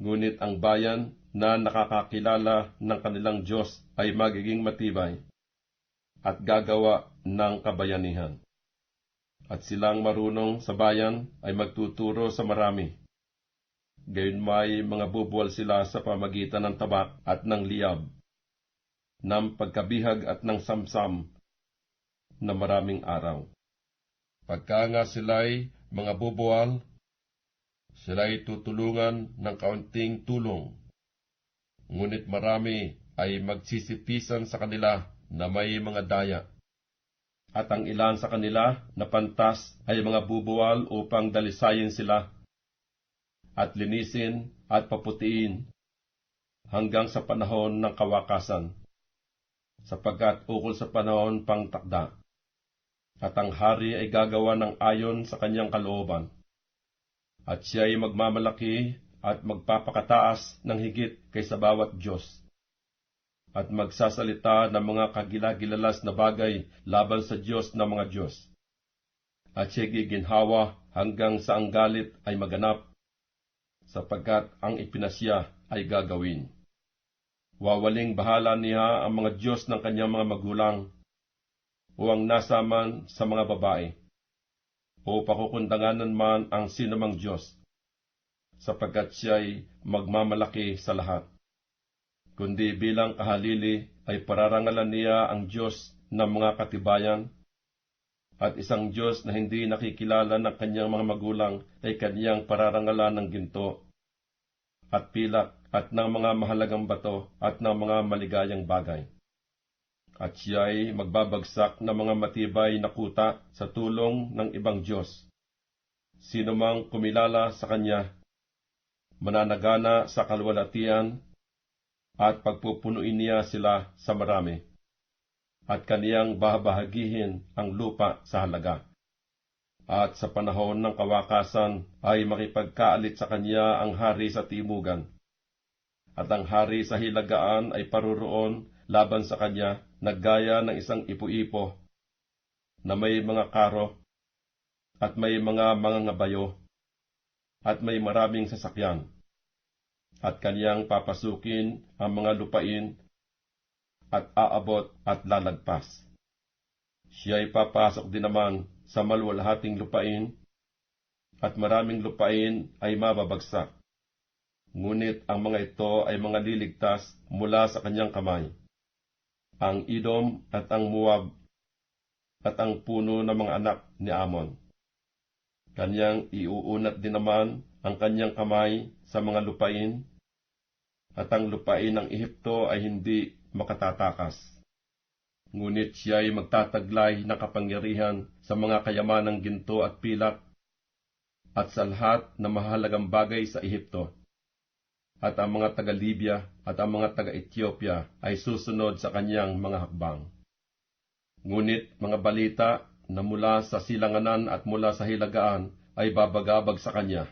Ngunit ang bayan na nakakakilala ng kanilang Diyos ay magiging matibay at gagawa ng kabayanihan. At silang marunong sa bayan ay magtuturo sa marami. Gayon may mga bubuwal sila sa pamagitan ng tabak at ng liyab, ng pagkabihag at ng samsam na maraming araw. Pagka nga sila'y mga bubuwal, sila'y tutulungan ng kaunting tulong, ngunit marami ay magsisipisan sa kanila na may mga daya. At ang ilan sa kanila na pantas ay mga bubuwal upang dalisayin sila, at linisin at paputiin hanggang sa panahon ng kawakasan, sapagkat ukol sa panahon pang takda, at ang hari ay gagawa ng ayon sa kanyang kalooban, at siya ay magmamalaki at magpapakataas ng higit kaysa bawat Diyos, at magsasalita ng mga kagilagilalas na bagay laban sa Diyos ng mga Diyos, at siya giginhawa hanggang sa ang galit ay maganap, sapagkat ang ipinasya ay gagawin. Wawaling bahala niya ang mga Diyos ng kanyang mga magulang, o ang nasaman sa mga babae, o pakukundanganan man ang sinumang Diyos, sapagkat siya'y magmamalaki sa lahat. Kundi bilang kahalili ay pararangalan niya ang Diyos ng mga katibayan, at isang Diyos na hindi nakikilala ng kanyang mga magulang ay kanyang pararangalan ng ginto, at pilak, at ng mga mahalagang bato, at ng mga maligayang bagay. At siya'y magbabagsak ng mga matibay na kuta sa tulong ng ibang Diyos. Sino mang kumilala sa kanya, mananagana sa kalwalatian, at pagpupunuin niya sila sa marami, at kaniyang bahabahagihin ang lupa sa halaga. At sa panahon ng kawakasan ay makipagkaalit sa kanya ang hari sa timugan, at ang hari sa hilagaan ay paruroon laban sa kanya, naggaya ng isang ipo-ipo na may mga karo, at may mga ngabayo, at may maraming sasakyan. at kaniyang papasukin ang mga lupain at aabot at lalagpas. Siya'y papasok din naman sa maluwalhating lupain, at maraming lupain ay mababagsak. Ngunit ang mga ito ay mga liligtas mula sa kanyang kamay. Ang Edom at ang Moab at ang puno ng mga anak ni Amon. Kanyang iuunat din naman ang kanyang kamay sa mga lupain, at ang lupain ng Ehipto ay hindi makatatakas. Ngunit siya'y magtataglay ng kapangyarihan sa mga kayamanang ginto at pilak, at sa lahat na mahalagang bagay sa Ehipto. At ang mga taga-Libya at ang mga taga-Ethiopia ay susunod sa kanyang mga hakbang. Ngunit mga balita na mula sa silanganan at mula sa hilagaan ay babagabag sa kanya.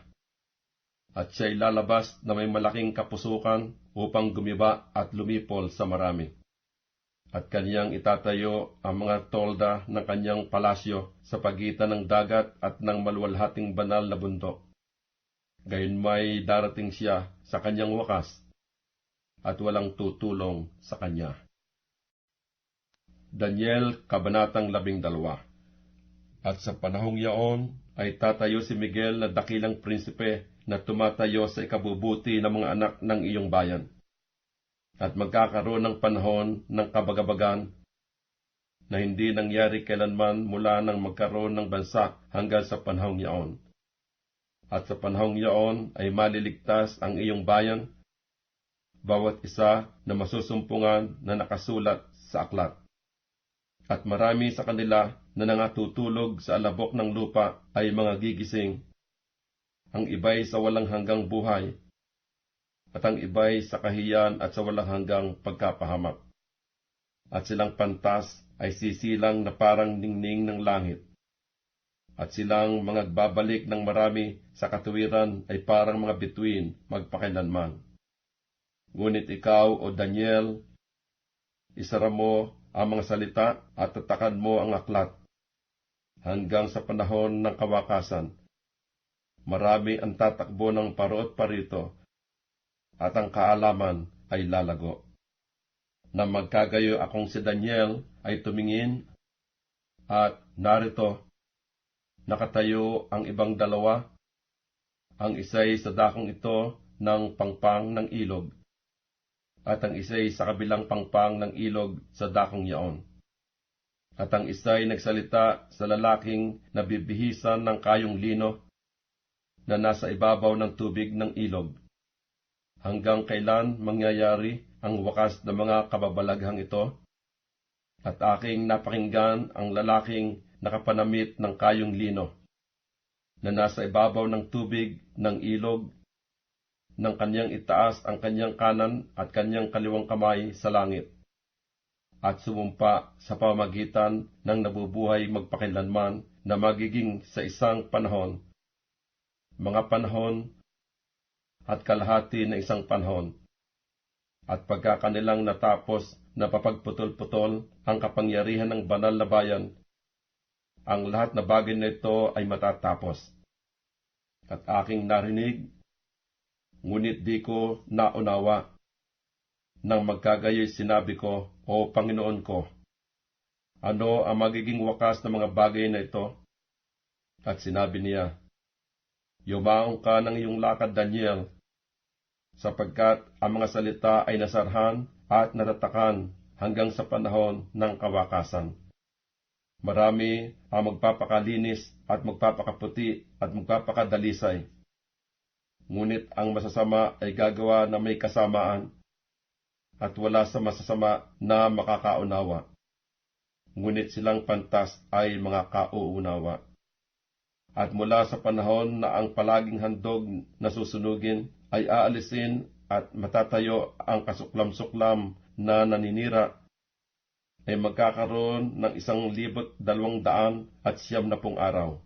At siya'y lalabas na may malaking kapusukan upang gumiba at lumipol sa marami. At kanyang itatayo ang mga tolda ng kanyang palasyo sa pagitan ng dagat at ng maluwalhating banal na bundok. Gayon may darating siya sa kanyang wakas, at walang tutulong sa kanya. Daniel, Kabanatang 12. At sa panahong yaon ay tatayo si Miguel na dakilang prinsipe na tumatayo sa ikabubuti ng mga anak ng iyong bayan. At magkakaroon ng panahon ng kabagabagan na hindi nangyari kailanman mula nang magkaroon ng bansa hanggang sa panahong yaon. At sa panahong yaon ay maliligtas ang iyong bayan, bawat isa na masusumpungan na nakasulat sa aklat. At marami sa kanila na nangatutulog sa alabok ng lupa ay mga gigising, ang iba'y sa walang hanggang buhay, at ang iba'y sa kahiyan at sa walang hanggang pagkapahamak. At silang pantas ay sisilang na parang ningning ng langit. At silang mga babalik ng marami sa katuwiran ay parang mga bituin magpakailanman. Ngunit ikaw, o Daniel, isara mo ang mga salita at tatakan mo ang aklat hanggang sa panahon ng kawakasan. Marami ang tatakbo ng parot parito, at ang kaalaman ay lalago. Na magkagayo akong si Daniel ay tumingin, at narito, nakatayo ang ibang dalawa, ang isa'y sa dakong ito ng pangpang ng ilog, at ang isa'y sa kabilang pangpang ng ilog sa dakong yaon. At ang isa'y nagsalita sa lalaking nabibihisan ng kayong lino na nasa ibabaw ng tubig ng ilog. Hanggang kailan mangyayari ang wakas ng mga kababalaghang ito? At aking napakinggan ang lalaking nakapanamit ng kayong lino, na nasa ibabaw ng tubig ng ilog, ng kanyang itaas ang kanyang kanan at kanyang kaliwang kamay sa langit, at sumumpa sa pamagitan ng nabubuhay magpakilanman na magiging sa isang panahon, mga panahon, at kalahati na isang panahon, at pagka kanilang natapos na papagputol-putol ang kapangyarihan ng banal na bayan, ang lahat na bagay na ito ay matatapos. At aking narinig, ngunit di ko naunawa. Nang magkagayoy sinabi ko, O Panginoon ko, ano ang magiging wakas ng mga bagay na ito? At sinabi niya, Yumaong ka ng iyong lakad, Daniel, sapagkat ang mga salita ay nasarhan at natatakan hanggang sa panahon ng kawakasan. Marami ang magpapakalinis at magpapakaputi at magpapakadalisay. Ngunit ang masasama ay gagawa na may kasamaan, at wala sa masasama na makakaunawa. Ngunit silang pantas ay mga kauunawa. At mula sa panahon na ang palaging handog na susunugin ay aalisin at matatayo ang kasuklam-suklam na naninira, ay magkakaroon ng 1,270 araw.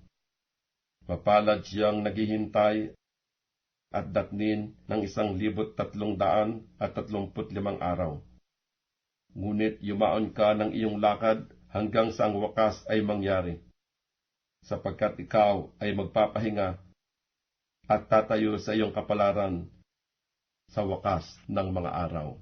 Mapalad siyang naghihintay at datnin ng 1,335 araw. Ngunit yumaon ka ng iyong lakad hanggang sa ang wakas ay mangyari, sapagkat ikaw ay magpapahinga at tatayo sa iyong kapalaran sa wakas ng mga araw.